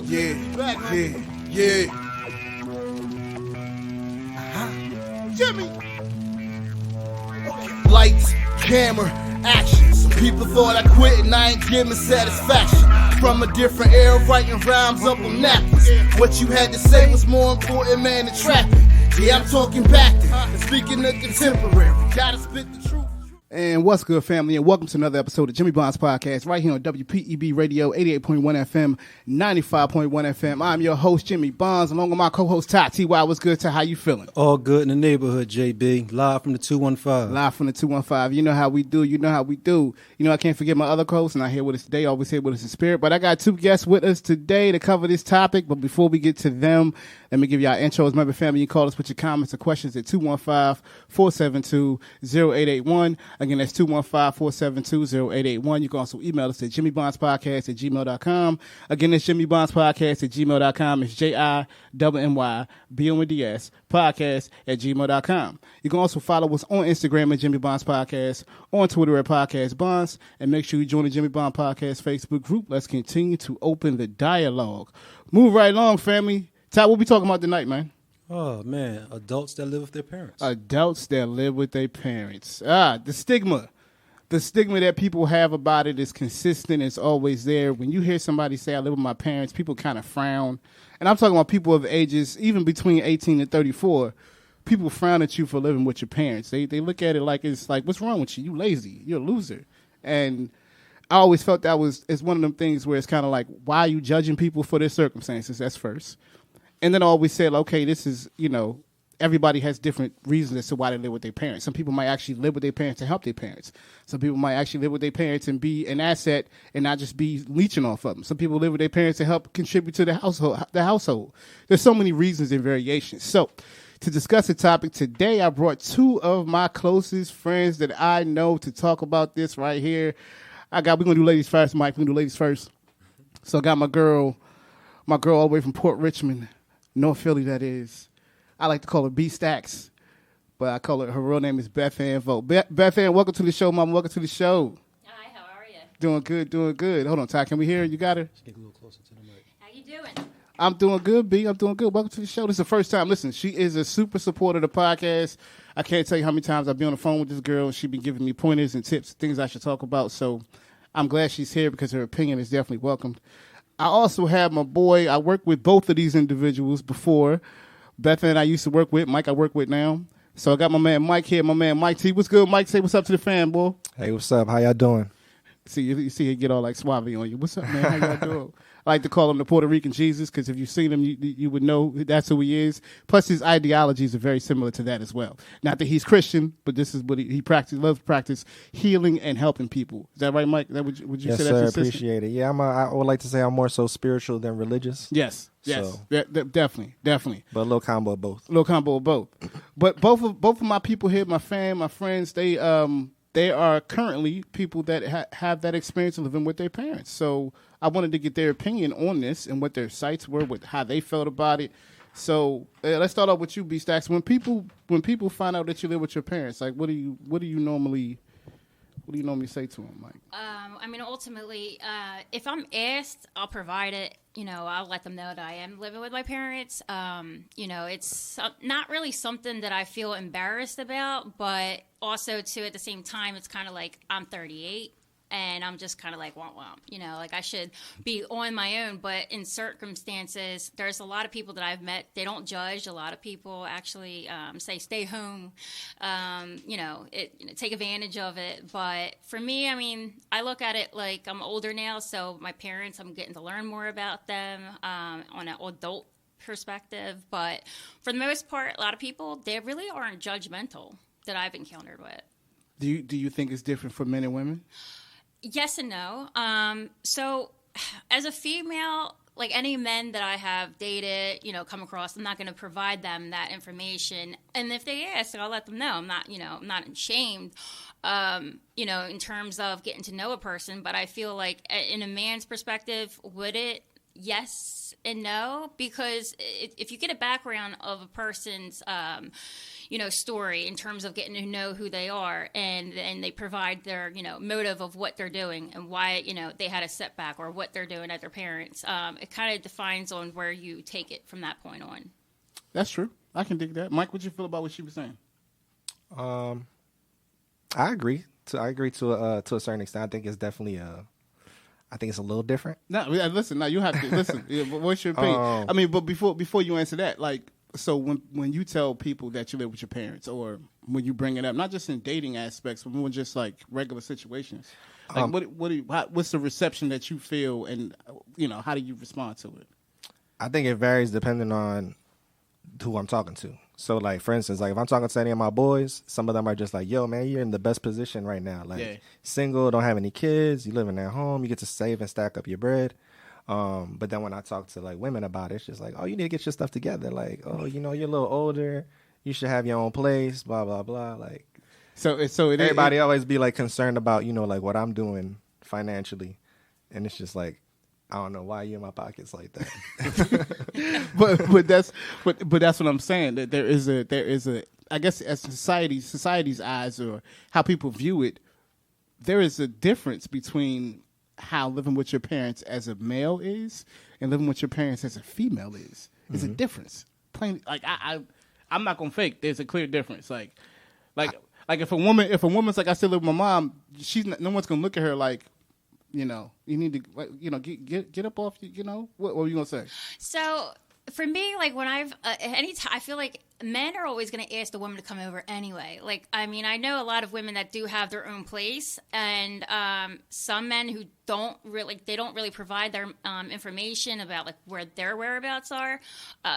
all good. Yeah. Jimmy. Okay. Lights, camera, action. Some people thought I quit and I ain't giving satisfaction. From a different era, writing rhymes up on napkins. What you had to say was more important, man, than trapping. Yeah, I'm talking back and speaking of contemporary. Gotta spit the truth. And what's good, family, and welcome to another episode of Jimmy Bond's Podcast right here on WPEB Radio, 88.1 FM, 95.1 FM. I'm your host, Jimmy Bonds, along with my co-host, Todd T.Y. What's good, Ty? How you feeling? All good in the neighborhood, JB. Live from the 215. Live from the 215. You know how we do. You know, I can't forget my other co-hosts, and I here with us today, always here with us in spirit. But I got two guests with us today to cover this topic. But before we get to them, let me give y'all intros. Remember, family, you can call us with your comments or questions at 215-472-0881. Again, that's 215-472-0881. You can also email us at jimmybondspodcast@gmail.com. Again, that's jimmybondspodcast@gmail.com. It's JIMMYBONDS podcast@gmail.com. You can also follow us on Instagram at Jimmy Bonds Podcast, on Twitter at Podcast Bonds, and make sure you join the Jimmy Bond Podcast Facebook group. Let's continue to open the dialogue. Move right along, family. Ty, what we talking about tonight, man? Oh, man. Adults that live with their parents. Adults that live with their parents. The stigma. The stigma that people have about it is consistent. It's always there. When you hear somebody say, I live with my parents, people kind of frown. And I'm talking about people of ages, even between 18 and 34. People frown at you for living with your parents. They look at it like, it's like, what's wrong with you? You lazy. You're a loser. And I always felt it's one of them things where it's kind of like, why are you judging people for their circumstances? That's first. And then I always said, okay, this is, everybody has different reasons as to why they live with their parents. Some people might actually live with their parents to help their parents. Some people might actually live with their parents and be an asset and not just be leeching off of them. Some people live with their parents to help contribute to the household. There's so many reasons and variations. So to discuss the topic today, I brought two of my closest friends that I know to talk about this right here. We're going to do ladies first, Mike. We're going to do ladies first. So I got my girl all the way from Port Richmond, North Philly, that is. I like to call her B Stacks, but I call her real name is Bethann Vogt. Bethann, welcome to the show, Mama. Welcome to the show. Hi, how are you? Doing good. Hold on, Ty, can we hear her? You got her? Just get a little closer to the mic. How you doing? I'm doing good, B. I'm doing good. Welcome to the show. This is the first time. Listen, she is a super supporter of the podcast. I can't tell you how many times I've been on the phone with this girl. She's been giving me pointers and tips, things I should talk about. So I'm glad she's here because her opinion is definitely welcomed. I also have my boy. I worked with both of these individuals before. Bethann I used to work with. Mike I work with now. So I got my man Mike here. My man Mike T. What's good, Mike? Say what's up to the fan, boy. Hey, what's up? How y'all doing? See, you see he get all like suave on you. What's up, man? How y'all doing? I like to call him the Puerto Rican Jesus because if you've seen him, you would know that's who he is. Plus, his ideologies are very similar to that as well. Not that he's Christian, but this is what he loves to practice healing and helping people. Is that right, Mike? Would you yes, say sir, that's consistent? appreciate it. Yeah, I would like to say I'm more so spiritual than religious. Yes. So, Definitely. But a little combo of both. But both of my people here, my fam, my friends, they are currently people that have that experience of living with their parents. So I wanted to get their opinion on this and what their sights were, with how they felt about it. So let's start off with you, B Stacks. When people find out that you live with your parents, like what do you normally say to them, Mike? Ultimately, if I'm asked, I'll provide it. I'll let them know that I am living with my parents. It's not really something that I feel embarrassed about, but also, too, at the same time, it's kind of like I'm 38. And I'm just kind of like, womp womp, I should be on my own. But in circumstances, there's a lot of people that I've met. They don't judge. A lot of people actually say, stay home, take advantage of it. But for me, I look at it like I'm older now. So my parents, I'm getting to learn more about them on an adult perspective. But for the most part, a lot of people, they really aren't judgmental that I've encountered with. Do you think it's different for men and women? Yes and no. So as a female, like any men that I have dated, come across, I'm not going to provide them that information. And if they ask, I'll let them know. I'm not ashamed, in terms of getting to know a person. But I feel like in a man's perspective, would it? Yes and no, because if you get a background of a person's, story in terms of getting to know who they are, and they provide their, motive of what they're doing and why, they had a setback or what they're doing at their parents. It kind of defines on where you take it from that point on. That's true. I can dig that. Mike, what you feel about what she was saying? I agree. I agree to a certain extent. I think it's definitely I think it's a little different. No, listen. Now you have to listen. What's your opinion? I mean, but before you answer that, like, so when you tell people that you live with your parents, or when you bring it up, not just in dating aspects, but more just like regular situations, like what's the reception that you feel, and how do you respond to it? I think it varies depending on who I'm talking to. So, like, for instance, like if I'm talking to any of my boys, some of them are just like, yo, man, you're in the best position right now. Like, single, don't have any kids, you living at home, you get to save and stack up your bread. But then when I talk to, like, women about it, it's just like, oh, you need to get your stuff together. Like, oh, you're a little older, you should have your own place, blah, blah, blah. Like, so everybody always be, like, concerned about, like, what I'm doing financially. And it's just like, I don't know why you in my pockets like that. but that's what I'm saying. That there is a I guess as society's eyes, or how people view it, there is a difference between how living with your parents as a male is and living with your parents as a female is. There's a difference. Plain, like I'm not gonna fake. There's a clear difference. Like if a woman's like, I still live with my mom, no one's gonna look at her like, you need to, get up off, what were you going to say? So for me, like when I feel like men are always going to ask the woman to come over anyway. Like, I mean, I know a lot of women that do have their own place, and some men who don't really provide their information about like where their whereabouts are.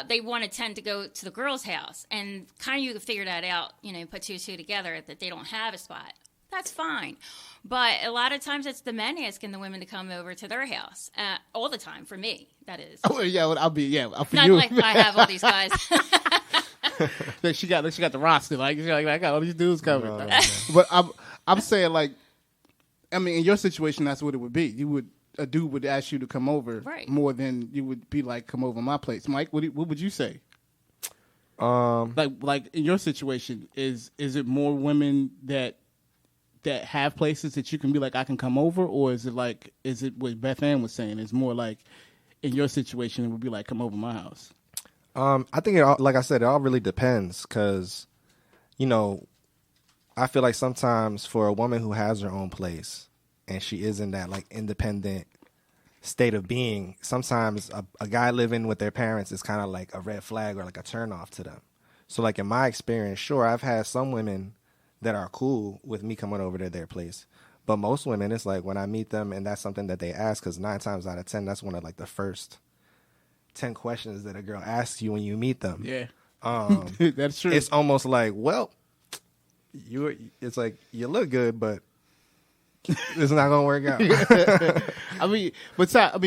They want to tend to go to the girl's house, and kind of you can figure that out, put two and two together that they don't have a spot. That's fine. But a lot of times it's the men asking the women to come over to their house. All the time, for me, that is. Oh, yeah, well, for not you. Like I have all these guys. Like she got the roster. Like, I got all these dudes coming. No. But I'm saying, like, I mean, in your situation, that's what it would be. A dude would ask you to come over more than you would be like, come over my place. Mike, what would you say? Like in your situation, is it more women that have places that you can be like, I can come over, or is it what Bethann was saying? It's more like, in your situation, it would be like, come over my house. I think like I said, it all really depends, because, I feel like sometimes for a woman who has her own place and she is in that like independent state of being, sometimes a guy living with their parents is kind of like a red flag or like a turnoff to them. So like in my experience, sure, I've had some women that are cool with me coming over to their place. But most women, it's like when I meet them and that's something that they ask, because 9 times out of 10, that's one of like the first 10 questions that a girl asks you when you meet them. Yeah. That's true. It's almost like, well, it's like, you look good, but it's not going to work out. I mean,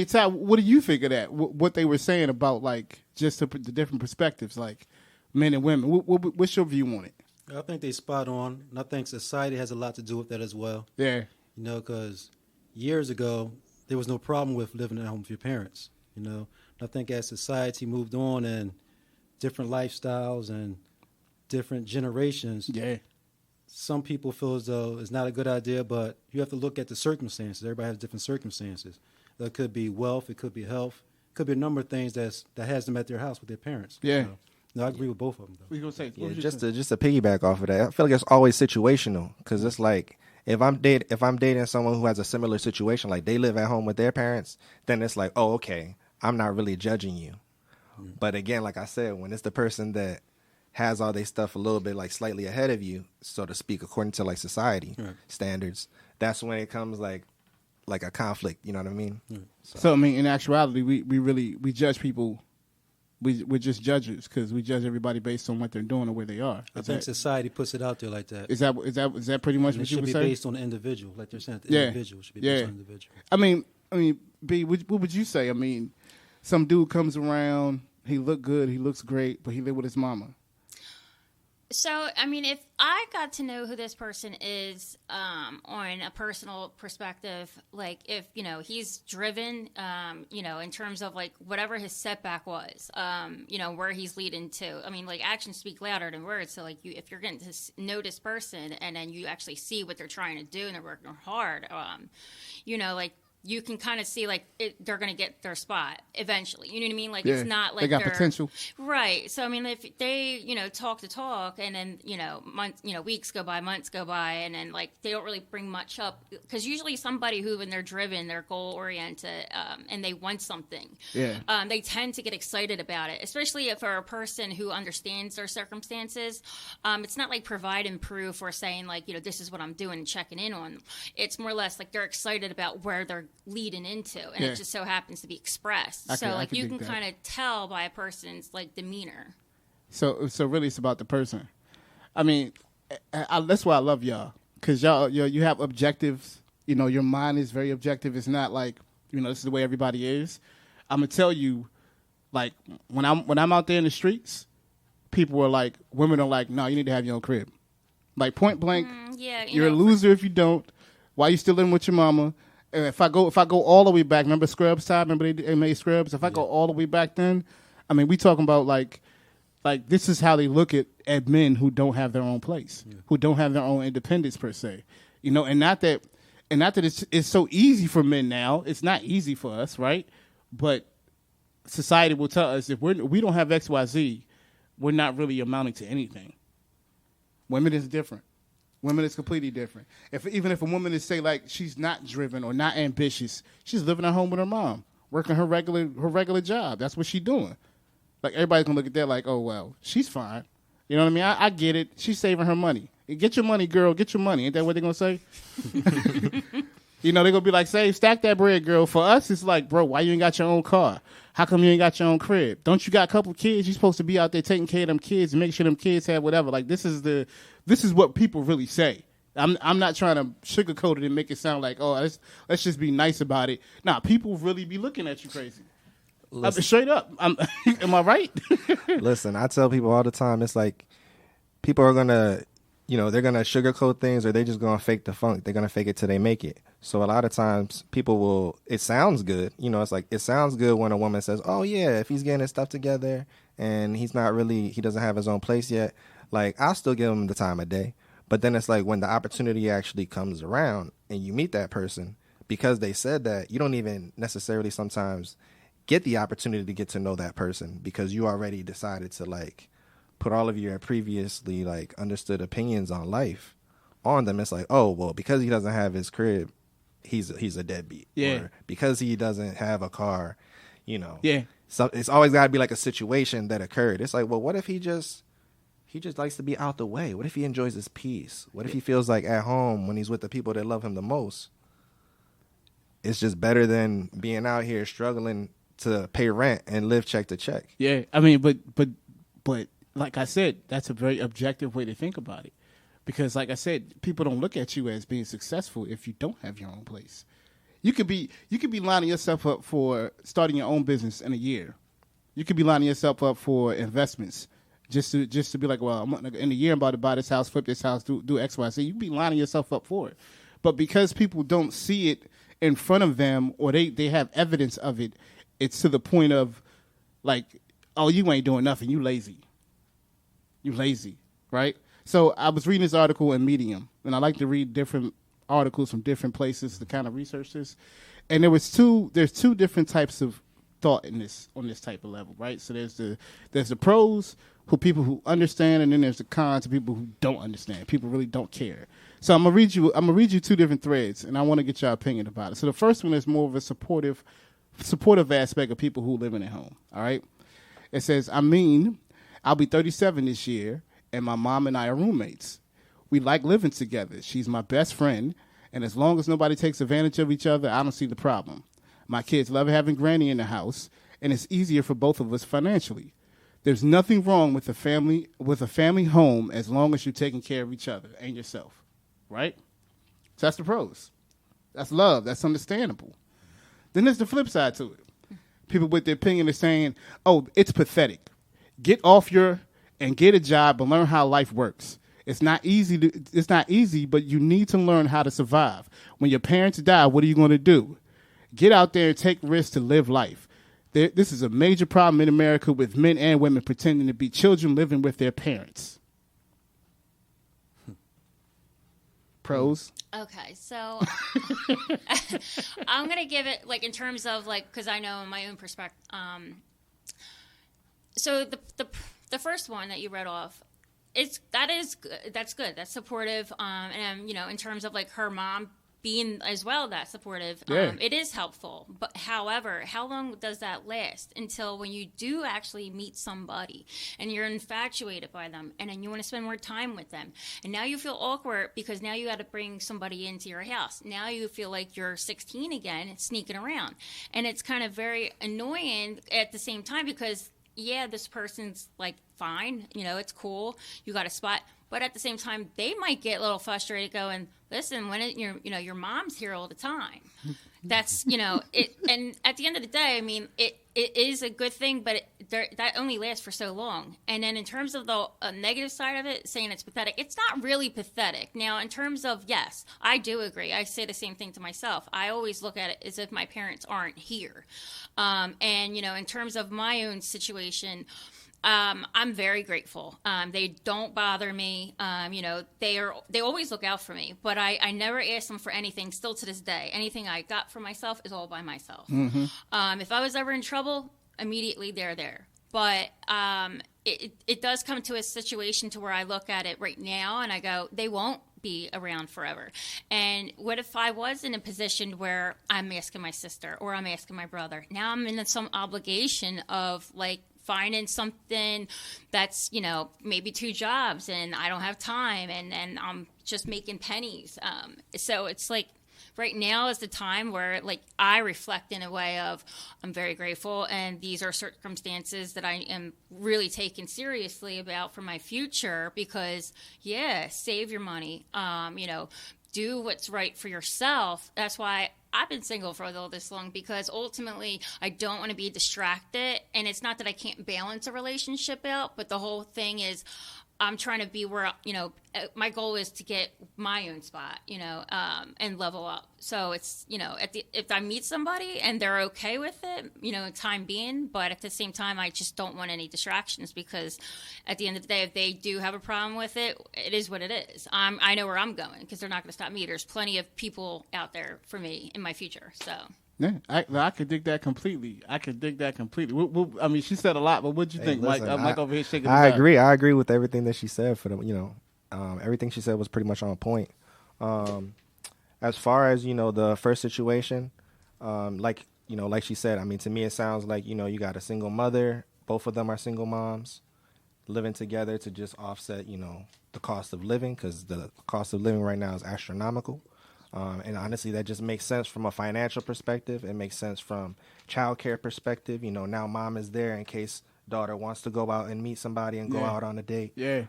Ty, what do you think of that? What they were saying about like just the different perspectives, like men and women. What's your view on it? I think they spot on, and I think society has a lot to do with that as well. Yeah. Because years ago, there was no problem with living at home with your parents, I think as society moved on and different lifestyles and different generations, some people feel as though it's not a good idea, but you have to look at the circumstances. Everybody has different circumstances. It could be wealth, it could be health, it could be a number of things that has them at their house with their parents. Yeah. No, I agree with both of them, though. What you gonna say? Just to piggyback off of that, I feel like it's always situational, because it's like if I'm dating someone who has a similar situation, like they live at home with their parents, then it's like, oh, okay, I'm not really judging you. But again, like I said, when it's the person that has all their stuff a little bit like slightly ahead of you, so to speak, according to like society standards, that's when it comes like a conflict. You know what I mean? So I mean, in actuality, we judge people. We're just judges, because we judge everybody based on what they're doing or where they are. I think society puts it out there like that. Is that pretty much what you would say? It should be based on the individual, like they're saying. The individual should be based on the individual. I mean, B, what would you say? I mean, some dude comes around, he look good, he looks great, but he live with his mama. So, I mean, if I got to know who this person is on a personal perspective, like if, he's driven, in terms of like whatever his setback was, where he's leading to. I mean, like actions speak louder than words. So like if you're getting to know this person and then you actually see what they're trying to do and they're working hard, like you can kind of see like they're going to get their spot eventually. You know what I mean? Like it's not like they got potential, right? So I mean, if they talk to talk, and then months, weeks go by, months go by, and then like they don't really bring much up because usually somebody who when they're driven, they're goal oriented, and they want something. They tend to get excited about it, especially if for a person who understands their circumstances. It's not like provide and prove or saying like this is what I'm doing and checking in on. It's more or less like they're excited about where they're leading into, and it just so happens to be expressed. You can kind of tell by a person's like demeanor. So really, it's about the person. I mean, that's why I love y'all, because you have objectives. Your mind is very objective. It's not like this is the way everybody is. I'm gonna tell you, like when I'm out there in the streets, people are like, women are like, no, you need to have your own crib, like point blank. You're a loser if you don't. Why you still living with your mama? And if I go all the way back, remember Scrubs time? Remember they made Scrubs? If I go all the way back then, I mean, we talking about like this is how they look at men who don't have their own place, who don't have their own independence per se, and not that it's so easy for men now. It's not easy for us, right? But society will tell us if we don't have XYZ, we're not really amounting to anything. Women is different. Women is completely different. Even if a woman is say like she's not driven or not ambitious, she's living at home with her mom, working her regular job. That's what she's doing. Like everybody's gonna look at that like, oh well, she's fine. You know what I mean? I get it. She's saving her money. Get your money, girl. Get your money. Ain't that what they're gonna say? They're gonna be like, stack that bread, girl. For us, it's like, bro, why you ain't got your own car? How come you ain't got your own crib? Don't you got a couple kids? You're supposed to be out there taking care of them kids and make sure them kids have whatever. Like this is what people really say. I'm not trying to sugarcoat it and make it sound like, oh, let's just be nice about it. Nah, people really be looking at you crazy. Straight up. Am I right? Listen, I tell people all the time, it's like people are gonna, they're gonna sugarcoat things, or they just gonna fake the funk. They're gonna fake it till they make it. So a lot of times people will, it sounds good. It's like, it sounds good when a woman says, oh yeah, if he's getting his stuff together and he doesn't have his own place yet, like I'll still give him the time of day. But then it's like when the opportunity actually comes around and you meet that person, because they said that, you don't even necessarily sometimes get the opportunity to get to know that person because you already decided to like put all of your previously like understood opinions on life on them. It's like, oh, well, because he doesn't have his crib, he's a deadbeat. Yeah. Or because he doesn't have a car, Yeah. So it's always got to be like a situation that occurred. It's like, well, what if he just likes to be out the way? What if he enjoys his peace? What if he feels like at home when he's with the people that love him the most? It's just better than being out here struggling to pay rent and live check to check. Yeah, I mean, but like I said, that's a very objective way to think about it. Because like I said, people don't look at you as being successful if you don't have your own place. You could be lining yourself up for starting your own business in a year. You could be lining yourself up for investments just to be like, well, in a year I'm about to buy this house, flip this house, do X, Y, Z. You could be lining yourself up for it. But because people don't see it in front of them, or they have evidence of it, it's to the point of like, oh, you ain't doing nothing. You lazy. You lazy, right? So I was reading this article in Medium, and I like to read different articles from different places to kind of research this. And there's two different types of thought on this type of level, right? So there's the pros, people who understand, and then there's the cons of people who don't understand. People really don't care. So I'm gonna read you two different threads, and I want to get your opinion about it. So the first one is more of a supportive aspect of people who living at home. All right, it says, I'll be 37 this year, and my mom and I are roommates. We like living together. She's my best friend, and as long as nobody takes advantage of each other, I don't see the problem. My kids love having Granny in the house, and it's easier for both of us financially. There's nothing wrong with a family home as long as you're taking care of each other and yourself, right? So that's the pros. That's love. That's understandable. Then there's the flip side to it. People with their opinion are saying, oh, it's pathetic. Get off your and get a job and learn how life works. It's not easy, but you need to learn how to survive. When your parents die, what are you going to do? Get out there and take risks to live life. This is a major problem in America with men and women pretending to be children living with their parents. Pros? Okay, so I'm going to give it, like, in terms of, like, because I know in my own perspective. So the first one that you read off, that's good. That's supportive. And, in terms of, like, her mom being as well that supportive, it is helpful. But however, how long does that last until when you do actually meet somebody and you're infatuated by them and then you want to spend more time with them, and now you feel awkward because now you got to bring somebody into your house. Now you feel like you're 16 again and sneaking around, and it's kind of very annoying at the same time because this person's like fine, it's cool, you got a spot. But at the same time, they might get a little frustrated going, listen, when your mom's here all the time. That's, it. And at the end of the day, I mean, it is a good thing, but that only lasts for so long. And then in terms of the negative side of it, saying it's pathetic, it's not really pathetic. Now, in terms of, yes, I do agree. I say the same thing to myself. I always look at it as if my parents aren't here. And, in terms of my own situation, I'm very grateful. They don't bother me. They always look out for me, but I never ask them for anything still to this day. Anything I got for myself is all by myself. Mm-hmm. If I was ever in trouble, immediately they're there. But it does come to a situation to where I look at it right now and I go, they won't be around forever. And what if I was in a position where I'm asking my sister or I'm asking my brother? Now I'm in some obligation of like, finding something that's, maybe 2 jobs and I don't have time and I'm just making pennies. So it's like right now is the time where like I reflect in a way of I'm very grateful and these are circumstances that I am really taking seriously about for my future because, save your money, do what's right for yourself. That's why I've been single for all this long because ultimately I don't want to be distracted. And it's not that I can't balance a relationship out, but the whole thing is I'm trying to be where, my goal is to get my own spot, and level up. So it's, if I meet somebody and they're okay with it, time being, but at the same time, I just don't want any distractions because at the end of the day, if they do have a problem with it, it is what it is. I know where I'm going because they're not going to stop me. There's plenty of people out there for me in my future. So. Yeah, I could dig that completely. I mean, she said a lot, but what'd you think, listen, Mike? I'm Mike over here shaking his I head. agree. I agree with everything that she said. Everything she said was pretty much on point. As far as the first situation, like she said, I mean, to me it sounds like you got a single mother, both of them are single moms, living together to just offset the cost of living because the cost of living right now is astronomical. And honestly, that just makes sense from a financial perspective. It makes sense from childcare perspective. Now mom is there in case daughter wants to go out and meet somebody and go out on a date. Yeah.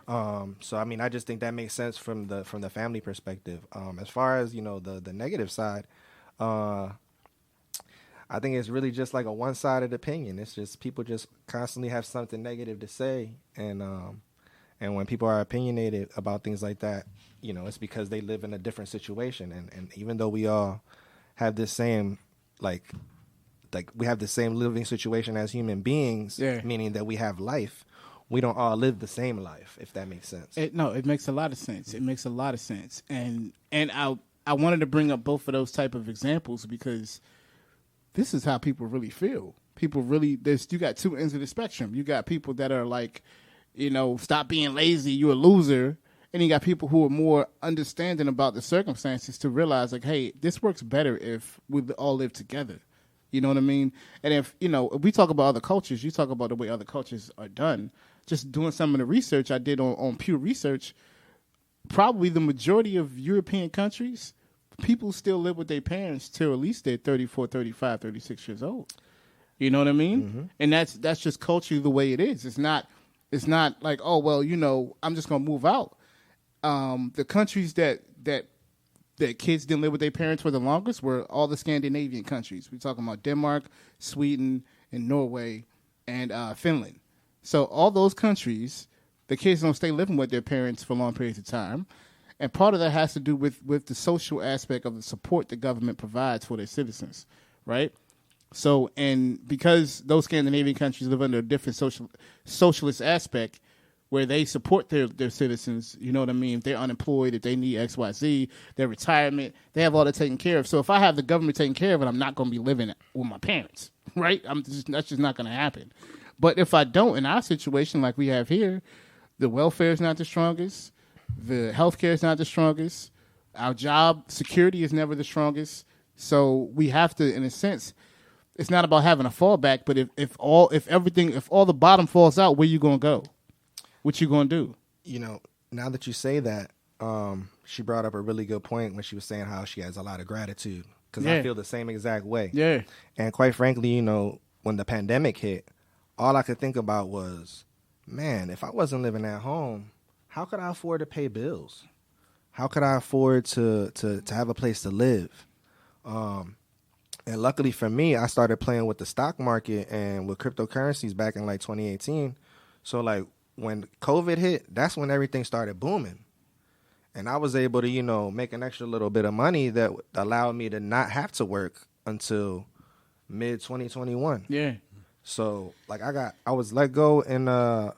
So I mean, I just think that makes sense from the family perspective. As far as the negative side, I think it's really just like a one-sided opinion. It's just people just constantly have something negative to say, and when people are opinionated about things like that, it's because they live in a different situation. And even though we all have this same, like we have the same living situation as human beings, meaning that we have life, we don't all live the same life, if that makes sense. It makes a lot of sense. It makes a lot of sense. And I wanted to bring up both of those type of examples because this is how people really feel. People really, you got 2 ends of the spectrum. You got people that are like, stop being lazy, you're a loser. And you got people who are more understanding about the circumstances to realize, like, hey, this works better if we all live together. You know what I mean? And if we talk about other cultures, you talk about the way other cultures are done. Just doing some of the research I did on Pew Research, probably the majority of European countries, people still live with their parents till at least they're 34, 35, 36 years old. You know what I mean? Mm-hmm. And that's just culturally the way it is. It's not like, oh, well, I'm just going to move out. The countries that kids didn't live with their parents for the longest were all the Scandinavian countries. We're talking about Denmark, Sweden, and Norway, and Finland. So all those countries, the kids don't stay living with their parents for long periods of time. And part of that has to do with the social aspect of the support the government provides for their citizens, right? So, and because those Scandinavian countries live under a different socialist aspect where they support their citizens, you know what I mean? If they're unemployed, if they need XYZ, their retirement, they have all that taken care of. So if I have the government taking care of it, I'm not going to be living with my parents, right? That's just not going to happen. But if I don't, in our situation like we have here, the welfare is not the strongest. The healthcare is not the strongest. Our job security is never the strongest. So we have to, in a sense, it's not about having a fallback, but if all the bottom falls out, where you gonna go? What you gonna do? You know, now that you say that, she brought up a really good point when she was saying how she has a lot of gratitude, because I feel the same exact way. Yeah. And quite frankly, you know, when the pandemic hit, all I could think about was, man, if I wasn't living at home, how could I afford to pay bills? How could I afford to have a place to live? And luckily for me, I started playing with the stock market and with cryptocurrencies back in like 2018. So like when COVID hit, that's when everything started booming. And I was able to, you know, make an extra little bit of money that allowed me to not have to work until mid 2021. Yeah. So like I was let go in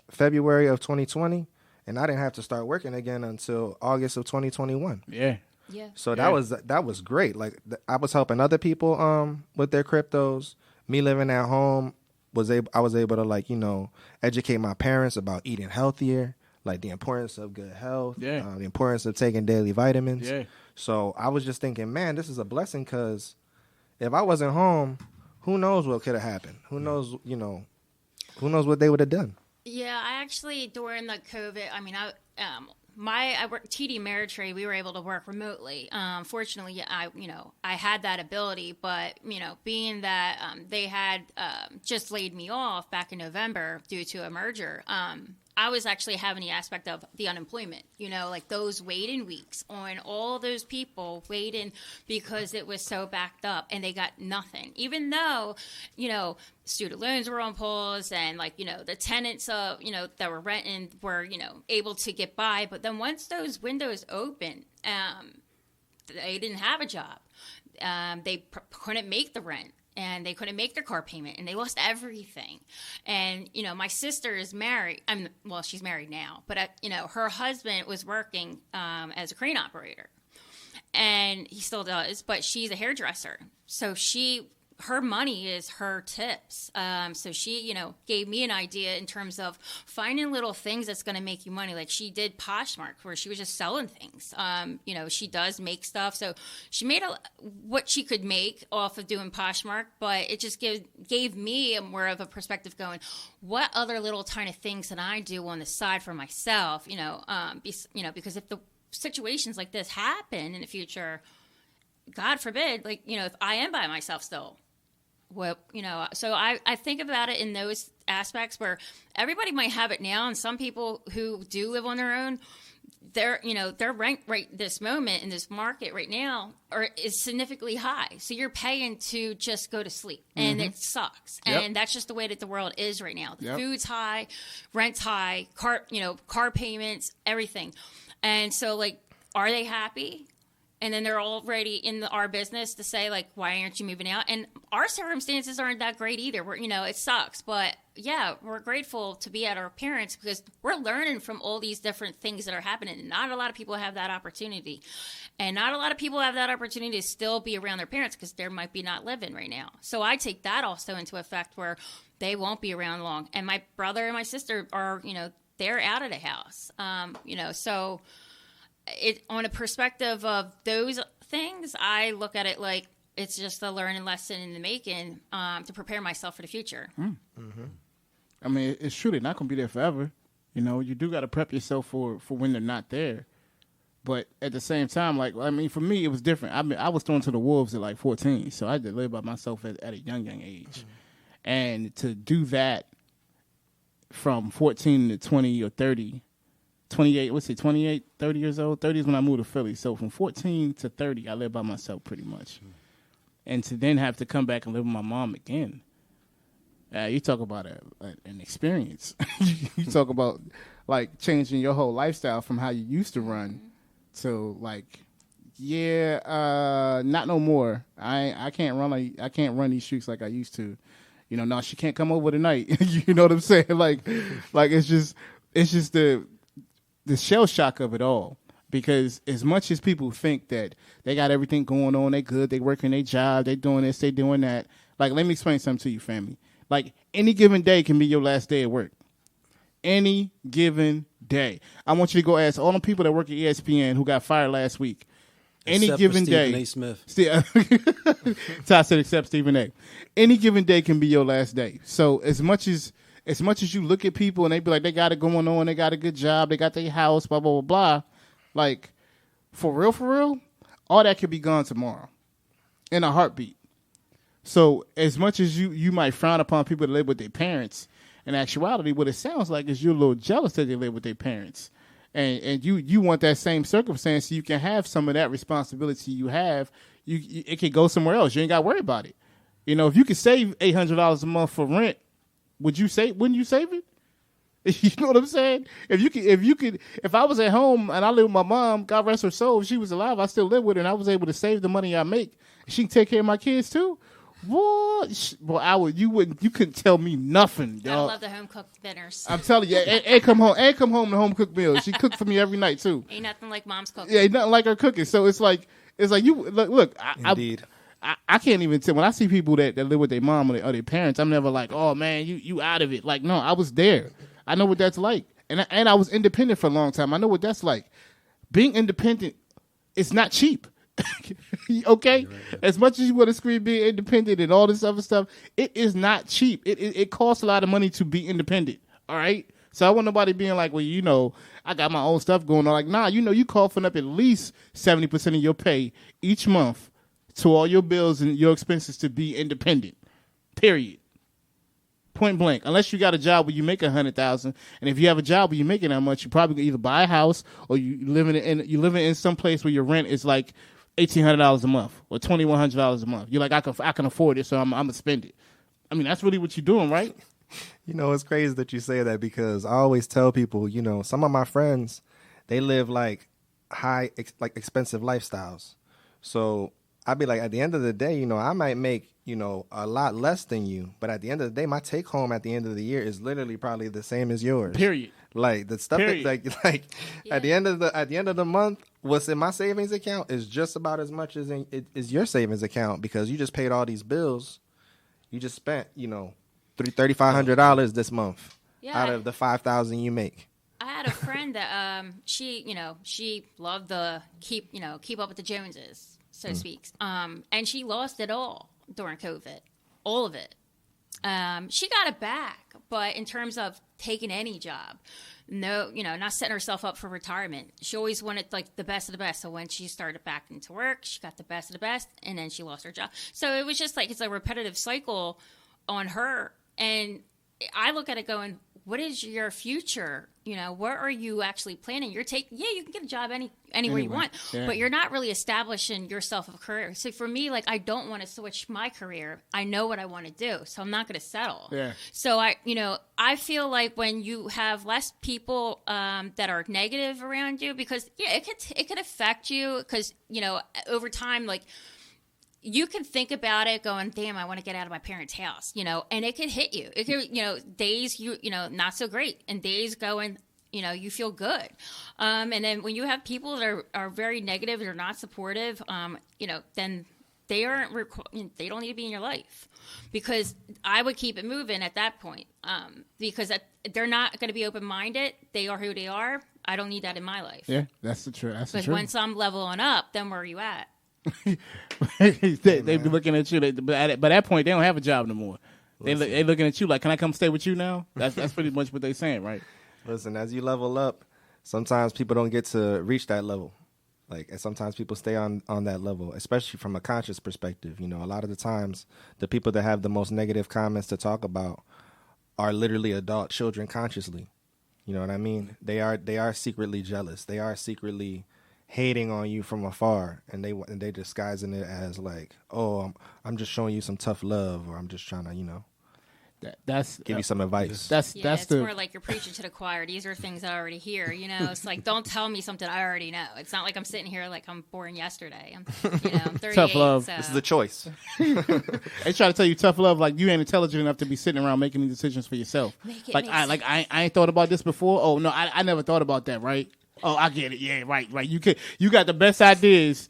February of 2020. And I didn't have to start working again until August of 2021. Yeah. Yeah. So that was great. Like I was helping other people with their cryptos. Me living at home I was able to, like, you know, educate my parents about eating healthier, like the importance of good health, the importance of taking daily vitamins. Yeah. So I was just thinking, man, this is a blessing, because if I wasn't home, who knows what could have happened? Who knows, you know, who knows what they would have done? Yeah, I actually, during the COVID, I mean, I work TD Ameritrade. We were able to work remotely. Fortunately, I had that ability, but, you know, being that they had just laid me off back in November due to a merger, I was actually having the aspect of the unemployment, you know, like those waiting weeks on all those people waiting because it was so backed up and they got nothing, even though, you know, student loans were on pause and, like, you know, the tenants, you know, that were renting were, you know, able to get by. But then once those windows opened, they didn't have a job. They couldn't make the rent. And they couldn't make their car payment, and they lost everything. And, you know, my sister is married. Well, she's married now, but, you know, her husband was working as a crane operator, and he still does, but she's a hairdresser. So her money is her tips. So she, you know, gave me an idea in terms of finding little things that's going to make you money. Like she did Poshmark, where she was just selling things. You know, she does make stuff. So she made what she could make off of doing Poshmark, but it just gave me more of a perspective going, what other little tiny things can I do on the side for myself? You know, because if the situations like this happen in the future, God forbid, like, you know, if I am by myself still, well, you know, so I think about it in those aspects where everybody might have it now, and some people who do live on their own, their rent right this moment in this market right now is significantly high. So you're paying to just go to sleep, and it sucks. Yep. And that's just the way that the world is right now. The Yep. food's high, rent's high, car payments, everything. And so, like, are they happy? And then they're already in our business to say, like, why aren't you moving out? And our circumstances aren't that great either. We're, you know, it sucks. But, yeah, we're grateful to be at our parents because we're learning from all these different things that are happening. And not a lot of people have that opportunity. And not a lot of people have that opportunity to still be around their parents because they might be not living right now. So I take that also into effect where they won't be around long. And my brother and my sister are, you know, they're out of the house. You know, so... on a perspective of those things, I look at it like it's just a learning lesson in the making to prepare myself for the future. Mm-hmm. I mean, it's true. They're not going to be there forever. You know, you do got to prep yourself for when they're not there. But at the same time, like, I mean, for me, it was different. I was thrown to the wolves at like 14, so I had to live by myself at a young age. Mm-hmm. And to do that from 14 to 20 or 30, 28, 30 years old. 30 is when I moved to Philly. So from 14 to 30, I lived by myself pretty much. And to then have to come back and live with my mom again. You talk about an experience. You talk about like changing your whole lifestyle from how you used to run to like, not no more. I can't run these streets like I used to. You know, no, she can't come over tonight. You know what I'm saying? Like it's just the shell shock of it all. Because as much as people think that they got everything going on, they good, they working their job, they doing this, they doing that. Like, let me explain something to you, family. Like, any given day can be your last day at work. Any given day. I want you to go ask all the people that work at ESPN who got fired last week. Any Except given for day. Stephen A. Smith. Ty said except Stephen A. Any given day can be your last day. So as much as you look at people and they be like, they got it going on, they got a good job, they got their house, blah, blah, blah, blah. Like, for real, all that could be gone tomorrow in a heartbeat. So as much as you might frown upon people that live with their parents, in actuality, what it sounds like is you're a little jealous that they live with their parents. And you want that same circumstance so you can have some of that responsibility you have. It could go somewhere else. You ain't got to worry about it. You know, if you could save $800 a month for rent, wouldn't you save it? You know what I'm saying? If I was at home and I live with my mom, God rest her soul, if she was alive, I still live with her, and I was able to save the money I make, she can take care of my kids too. What? Well, you couldn't tell me nothing, dog. I love the home cooked dinners. I'm telling you, and come home to home cooked meals. She cooked for me every night too. Ain't nothing like mom's cooking. Yeah, ain't nothing like her cooking. So it's like you look. Indeed. I can't even tell when I see people that live with their mom or their parents. I'm never like, oh man, you out of it. Like, no, I was there. I know what that's like, and I was independent for a long time. I know what that's like. Being independent, it's not cheap. Okay, right. As much as you want to scream being independent and all this other stuff, it is not cheap. It costs a lot of money to be independent. All right, so I want nobody being like, well, you know, I got my own stuff going on. Like, nah, you know, you coughing up at least 70% of your pay each month to all your bills and your expenses to be independent. Period. Point blank. Unless you got a job where you make $100,000, and if you have a job where you making that much, you probably either buy a house or you living in some place where your rent is like $1,800 a month or $2,100 a month. You're like, I can afford it, so I'm gonna spend it. I mean, that's really what you're doing, right? You know, it's crazy that you say that because I always tell people, you know, some of my friends, they live like expensive lifestyles. So I'd be like, at the end of the day, you know, I might make, you know, a lot less than you, but at the end of the day, my take home at the end of the year is literally probably the same as yours. Period. Like the stuff that, like yeah. at the end of the month, what's in my savings account is just about as much as is your savings account because you just paid all these bills. You just spent, you know, $3,500 this month out of the $5,000 you make. I had a friend that she loved the keep up with the Joneses, so to speak. And she lost it all during COVID, all of it. She got it back, but in terms of taking any job, no, you know, not setting herself up for retirement. She always wanted like the best of the best. So when she started back into work, she got the best of the best, and then she lost her job. So it was just like it's a repetitive cycle on her. And I look at it going, what is your future? You know, what are you actually planning? You can get a job anywhere you want, but you're not really establishing yourself a career. So for me, like, I don't want to switch my career. I know what I want to do, so I'm not going to settle. Yeah. So I feel like when you have less people that are negative around you, because it could affect you because, you know, over time, like, you can think about it going, damn, I want to get out of my parents' house, you know, and it could hit you. It could, you know, days, not so great, and days going, you know, you feel good. And then when you have people that are very negative, they're not supportive, then they they don't need to be in your life, because I would keep it moving at that point, because they're not going to be open-minded. They are who they are. I don't need that in my life. Yeah, that's the truth. Because once I'm leveling up, then where are you at? they be looking at you, but at that point they don't have a job no more. They looking at you like, can I come stay with you now? That's pretty much what they saying, right? Listen, as you level up, sometimes people don't get to reach that level. Like, and sometimes people stay on that level, especially from a conscious perspective. You know, a lot of the times the people that have the most negative comments to talk about are literally adult children consciously. You know what I mean? They are secretly jealous. They are secretly hating on you from afar, and they disguising it as like, oh, I'm just showing you some tough love, or I'm just trying to, you know. That's give you some advice. That's it's the more like you're preaching to the choir. These are things I already hear. It's like, don't tell me something I already know. It's not like I'm sitting here like I'm born yesterday. I'm 38. Tough love. So. This is a choice. They try to tell you tough love, like you ain't intelligent enough to be sitting around making these decisions for yourself. I ain't thought about this before. Oh no, I never thought about that. Right. Oh, I get it. Yeah, right. You got the best ideas.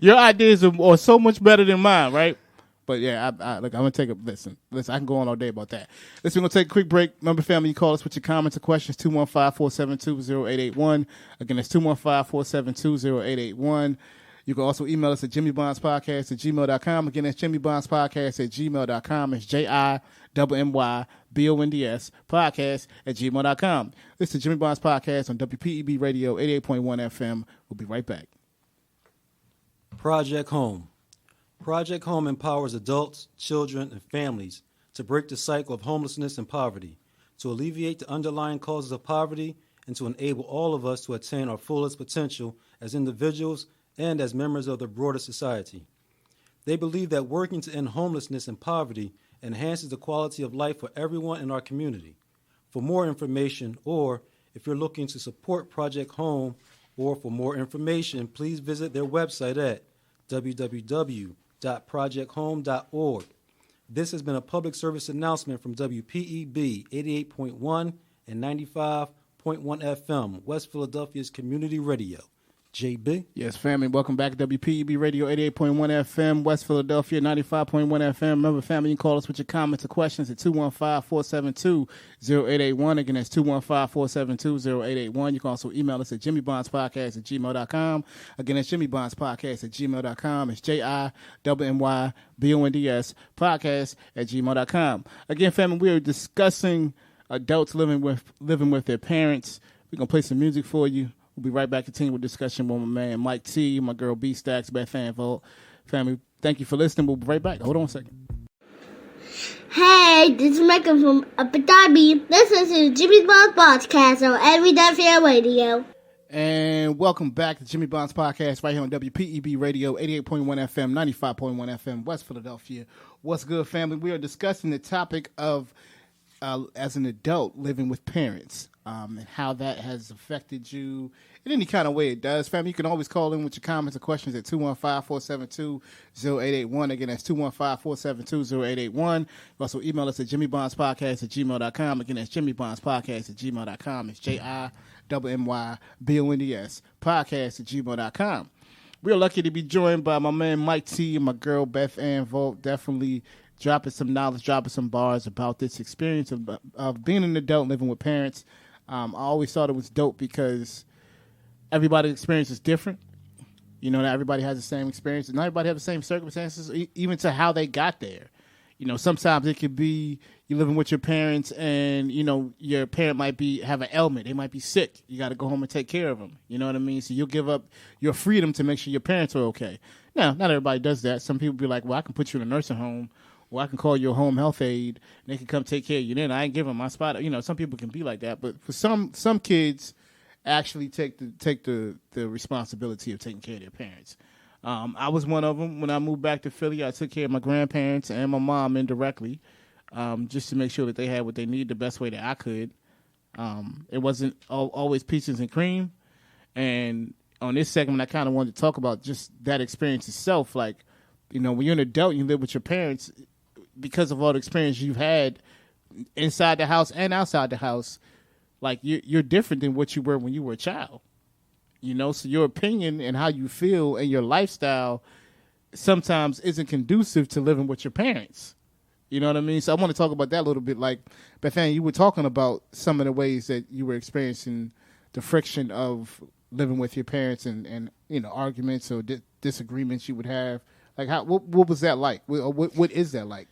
Your ideas are so much better than mine, right? But yeah, I'm gonna take a listen. I can go on all day about that. Listen, we're gonna take a quick break. Remember, family, you call us with your comments or questions. 215-472-0881. Again, it's 215-472-0881. You can also email us at jimmybondspodcast@gmail.com. Again, that's jimmybondspodcast@gmail.com. It's JIMMYBONDS podcast@gmail.com. This is Jimmy Bonds Podcast on WPEB Radio 88.1 FM. We'll be right back. Project Home. Project Home empowers adults, children, and families to break the cycle of homelessness and poverty, to alleviate the underlying causes of poverty, and to enable all of us to attain our fullest potential as individuals and as members of the broader society. They believe that working to end homelessness and poverty enhances the quality of life for everyone in our community. For more information, or if you're looking to support Project Home, or for more information, please visit their website at www.projecthome.org. This has been a public service announcement from WPEB 88.1 and 95.1 FM, West Philadelphia's community radio. JB? Yes, family. Welcome back to WPEB Radio 88.1 FM, West Philadelphia, 95.1 FM. Remember, family, you can call us with your comments or questions at 215-472-0881. Again, that's 215-472-0881. You can also email us at jimmybondspodcast@gmail.com. Again, that's jimmybondspodcast@gmail.com. It's JIMMYBONDS podcast@gmail.com. Again, family, we are discussing adults living with their parents. We're going to play some music for you. We'll be right back, continue with discussion with my man Mike T, my girl B Stacks, Bethann and Vogt. Family, thank you for listening. We'll be right back. Hold on a second. Hey, this is Michael from Up and Derby. Listen to Jimmy Bond's podcast on Illadelphia Radio. And welcome back to Jimmy Bond's Podcast right here on WPEB Radio 88.1 FM, 95.1 FM, West Philadelphia. What's good, family? We are discussing the topic of as an adult living with parents. And how that has affected you in any kind of way it does. Family, you can always call in with your comments or questions at 215-472-0881. Again, that's 215-472-0881. You also email us at jimmybondspodcast@gmail.com. Again, that's jimmybondspodcast@gmail.com. It's JIMMYBONDS podcast@gmail.com. We're lucky to be joined by my man Mike T and my girl Bethann and Vogt. Definitely dropping some knowledge, dropping some bars about this experience of being an adult living with parents. I always thought it was dope because everybody's experience is different. You know, not everybody has the same experience, and not everybody has the same circumstances, even to how they got there. You know, sometimes it could be you're living with your parents, and you know your parent might have an ailment, they might be sick. You got to go home and take care of them. You know what I mean? So you'll give up your freedom to make sure your parents are okay. Now, not everybody does that. Some people be like, "Well, I can put you in a nursing home." Well, I can call your home health aide, and they can come take care of you. Then I ain't giving my spot. You know, some people can be like that, but for some kids, actually take the responsibility of taking care of their parents. I was one of them. When I moved back to Philly, I took care of my grandparents and my mom indirectly, just to make sure that they had what they need the best way that I could. It wasn't always peaches and cream, and on this segment, I kind of wanted to talk about just that experience itself. Like, you know, when you're an adult, you live with your parents. Because of all the experience you've had inside the house and outside the house, like you're different than what you were when you were a child. You know, so your opinion and how you feel and your lifestyle sometimes isn't conducive to living with your parents. You know what I mean? So I want to talk about that a little bit. Like, Bethann, you were talking about some of the ways that you were experiencing the friction of living with your parents and you know, arguments or disagreements you would have. Like, what was that like? What is that like?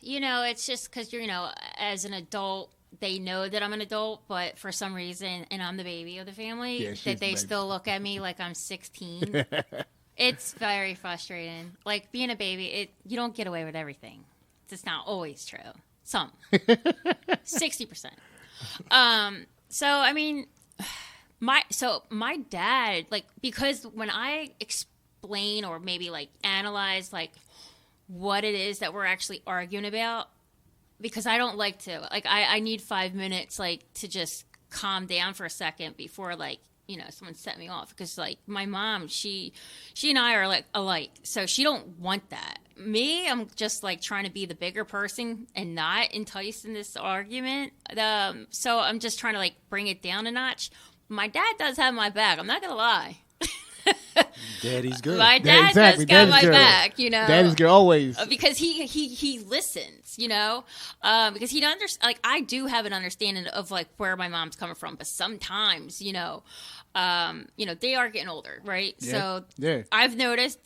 You know, it's just because you know, as an adult, they know that I'm an adult, but for some reason, and I'm the baby of the family, that they still look at me like I'm 16. It's very frustrating. Like, being a baby, you don't get away with everything. It's not always true. Some. 60%. So, I mean, my dad, like, because when I explain or maybe, like, analyze, like, what it is that we're actually arguing about, because I don't like to. Like, I need 5 minutes, like, to just calm down for a second before, like, you know, someone set me off. Because, like, my mom, she and I are, like, alike. So she don't want that. Me, I'm just, like, trying to be the bigger person and not enticed in this argument. So I'm just trying to, like, bring it down a notch. My dad does have my back. I'm not going to lie. Daddy's girl. My dad does got my back, you know. Daddy's girl always. Because he listens, you know. Because he understands. Like, I do have an understanding of, like, where my mom's coming from. But sometimes, you know, they are getting older, right? Yeah. So I've noticed,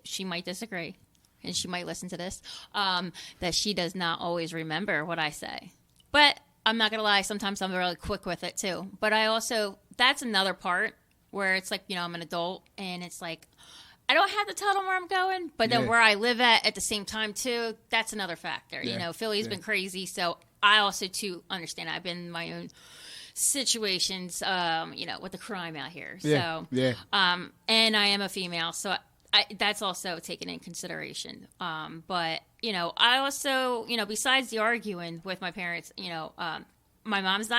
she might disagree, and she might listen to this, that she does not always remember what I say. But I'm not going to lie. Sometimes I'm really quick with it, too. But I also, that's another part where it's like, you know, I'm an adult, and it's like, I don't have to tell them where I'm going, but then where I live at the same time, too, that's another factor. You know, Philly's been crazy, so I also, too, understand. I've been in my own situations, you know, with the crime out here. So, and I am a female, so that's also taken in consideration. But, you know, I also, you know, besides the arguing with my parents, you know, my mom's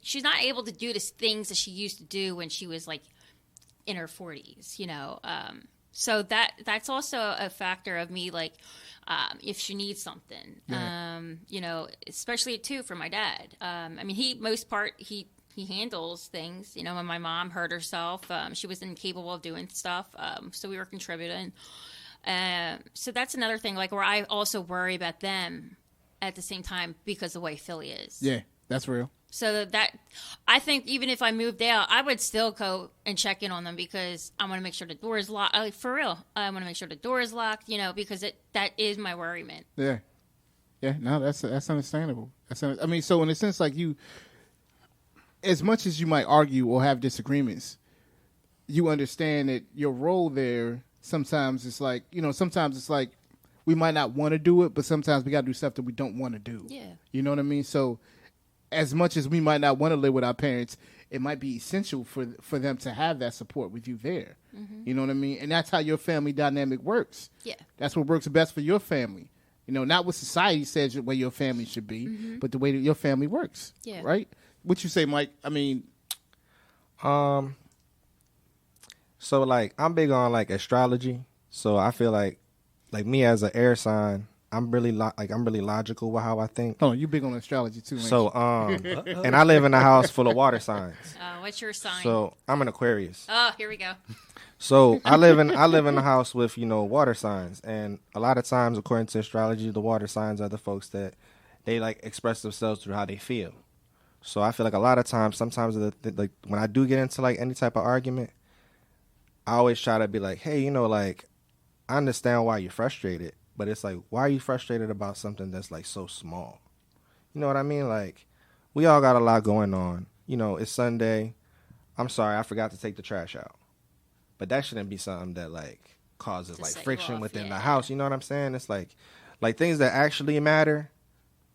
she's not able to do the things that she used to do when she was, like, in her 40s, you know. So that's also a factor of me, like, if she needs something, you know, especially, too, for my dad. I mean, he handles things, you know. When my mom hurt herself, she was incapable of doing stuff, so we were contributing. So that's another thing, like, where I also worry about them at the same time because of the way Philly is. Yeah, that's real. So that I think even if I moved out, I would still go and check in on them because I want to make sure the door is locked. Like, for real, I want to make sure the door is locked, you know, because that is my worriment. Yeah. No, that's understandable. I mean, so in a sense, like, you, as much as you might argue or have disagreements, you understand that your role there. Sometimes it's like, you know, we might not want to do it, but sometimes we got to do stuff that we don't want to do. Yeah. You know what I mean? So, as much as we might not want to live with our parents, it might be essential for them to have that support with you there. Mm-hmm. You know what I mean? And that's how your family dynamic works. Yeah. That's what works best for your family. You know, not what society says the way your family should be, but the way that your family works. Yeah. Right? What you say, Mike? I mean, so, like, I'm big on, like, astrology. So I feel like me as an air sign, I'm really logical with how I think. Oh, you big on astrology too, man. So, and I live in a house full of water signs. What's your sign? So I'm an Aquarius. Oh, here we go. So I live in a house with, you know, water signs, and a lot of times, according to astrology, the water signs are the folks that they, like, express themselves through how they feel. So I feel like a lot of times, sometimes like when I do get into, like, any type of argument, I always try to be like, hey, you know, like, I understand why you're frustrated. But it's like, why are you frustrated about something that's, like, so small? You know what I mean? Like, we all got a lot going on. You know, it's Sunday. I'm sorry, I forgot to take the trash out. But that shouldn't be something that, like, causes, like, friction within the house. You know what I'm saying? It's like things that actually matter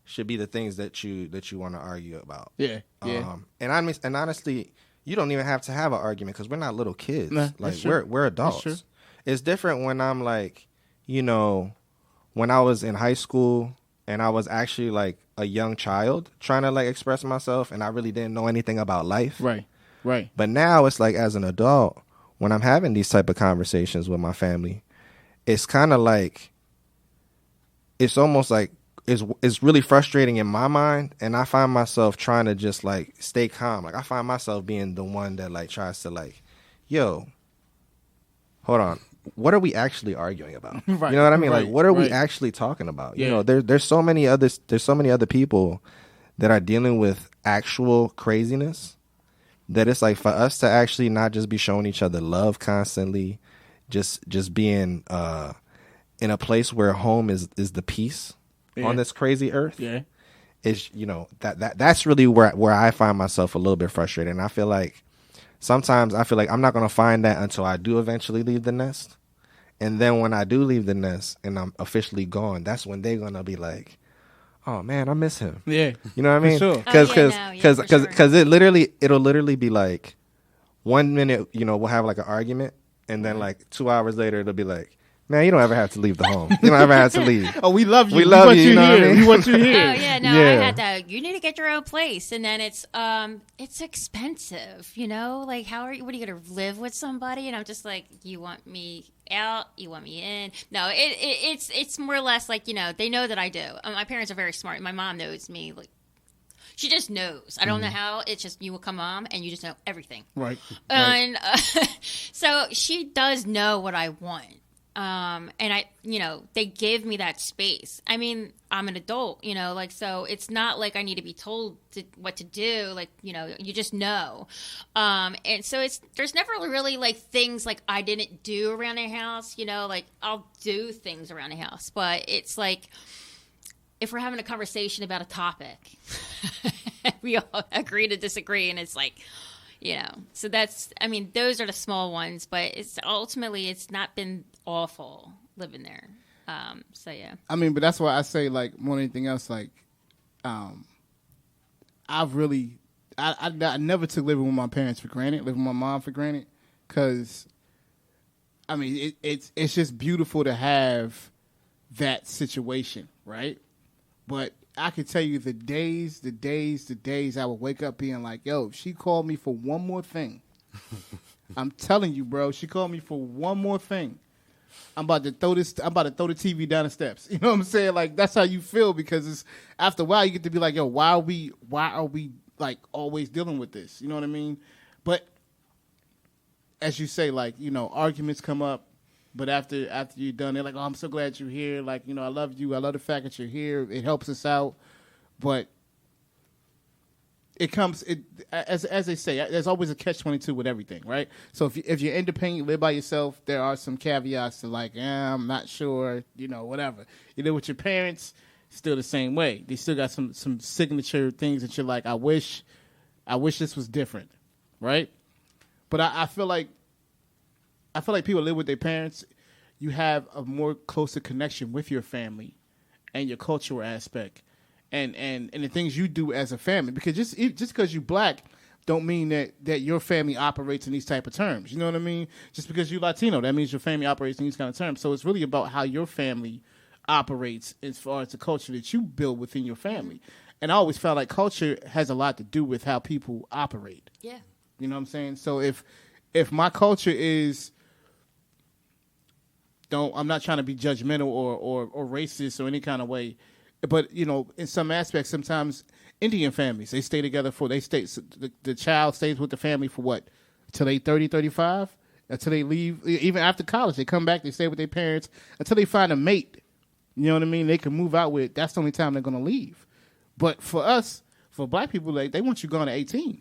should be the things that you want to argue about. Yeah. And honestly, you don't even have to have an argument because we're not little kids. Nah, like, we're adults. That's true. It's different when I'm, like, you know, when I was in high school and I was actually, like, a young child trying to, like, express myself, and I really didn't know anything about life. Right. But now it's like, as an adult, when I'm having these type of conversations with my family, it's kind of like, it's almost like, it's really frustrating in my mind, and I find myself trying to just, like, stay calm. Like, I find myself being the one that, like, tries to, like, yo, hold on. What are we actually arguing about? Right, you know what I mean? Like, what are we actually talking about? Yeah. You know, there's so many other people that are dealing with actual craziness that it's like, for us to actually not just be showing each other love constantly, just being in a place where home is the peace on this crazy earth. Yeah. Is, you know, that's really where I find myself a little bit frustrated. And I feel like sometimes I'm not going to find that until I do eventually leave the nest. And then when I do leave the nest and I'm officially gone, that's when they're going to be like, oh, man, I miss him. Yeah. You know what I mean? Because it'll literally be like 1 minute, you know, we'll have, like, an argument. And then, like, 2 hours later, it'll be like, Man, you don't ever have to leave the home. You don't ever have to leave. Oh, we love you. We love you. You know what I mean? We want you here. Oh yeah, no, Yeah. I had to. You need to get your own place, and then it's expensive. You know, like how are you? What are you gonna live with somebody? And I'm just like, you want me out? You want me in? No, it's more or less like, you know, they know that I do. My parents are very smart. My mom knows me. Like, she just knows. I don't know how. It's just you will come mom, and you just know everything. Right. And so she does know what I want. And I, you know, they give me that space. I mean, I'm an adult, you know, like, so it's not like I need to be told what to do. Like, you know, you just know. And so there's never really like things like I didn't do around the house, you know, like I'll do things around the house, but it's like, if we're having a conversation about a topic, we all agree to disagree. And it's like, you know, so that's, I mean, those are the small ones, but it's ultimately, it's not been awful living there. So yeah. I mean, but that's why I say, like, more than anything else, like, I never took living with my parents for granted, living with my mom for granted, because, I mean, it's just beautiful to have that situation, right? But I could tell you the days I would wake up being like, yo, if she called me for one more thing, I'm telling you, bro, she called me for one more thing, I'm about to throw the TV down the steps. You know what I'm saying? Like, that's how you feel, because it's, after a while you get to be like, yo, why are we like always dealing with this? You know what I mean? But as you say, like, you know, arguments come up. But after you're done, they're like, oh, I'm so glad you're here. Like, you know, I love you. I love the fact that you're here. It helps us out. But as they say, there's always a catch-22 with everything, right? So if you're independent, you live by yourself, there are some caveats to like, I'm not sure, you know, whatever. You live with your parents, still the same way. They still got some signature things that you're like, I wish this was different, right? But I feel like people live with their parents, you have a more closer connection with your family and your cultural aspect and the things you do as a family. Because just because you're black don't mean that your family operates in these type of terms. You know what I mean? Just because you're Latino, that means your family operates in these kind of terms. So it's really about how your family operates as far as the culture that you build within your family. And I always felt like culture has a lot to do with how people operate. Yeah. You know what I'm saying? So if my culture is, I'm not trying to be judgmental or racist or any kind of way, but, you know, in some aspects, sometimes Indian families, they stay together the child stays with the family for what? Until they 30, 35? Until they leave, even after college, they come back, they stay with their parents until they find a mate. You know what I mean? They can move out with. That's the only time they're going to leave. But for us, for black people, like, they want you gone at 18.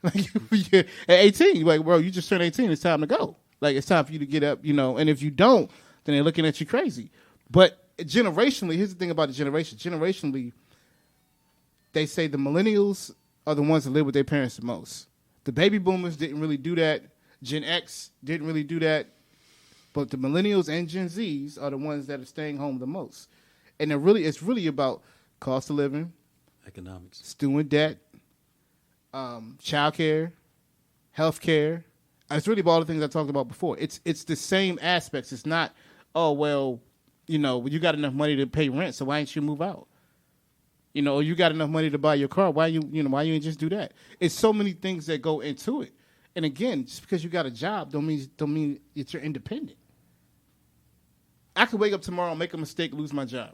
Like, at 18, you're like, bro, you just turned 18. It's time to go. Like, it's time for you to get up, you know. And if you don't, then they're looking at you crazy. But generationally, here's the thing about the generation. Generationally, they say the millennials are the ones that live with their parents the most. The baby boomers didn't really do that. Gen X didn't really do that. But the millennials and Gen Zs are the ones that are staying home the most. And it's really about cost of living, economics, student debt, child care, health care. It's really about all the things I talked about before. It's the same aspects. It's not, oh, well, you know, you got enough money to pay rent, so why ain't you move out? You know, or you got enough money to buy your car, why you ain't just do that? It's so many things that go into it. And again, just because you got a job don't mean that you're independent. I could wake up tomorrow, make a mistake, lose my job.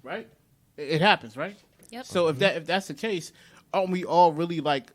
Right? It happens, right? Yep. So if that's the case, aren't we all really like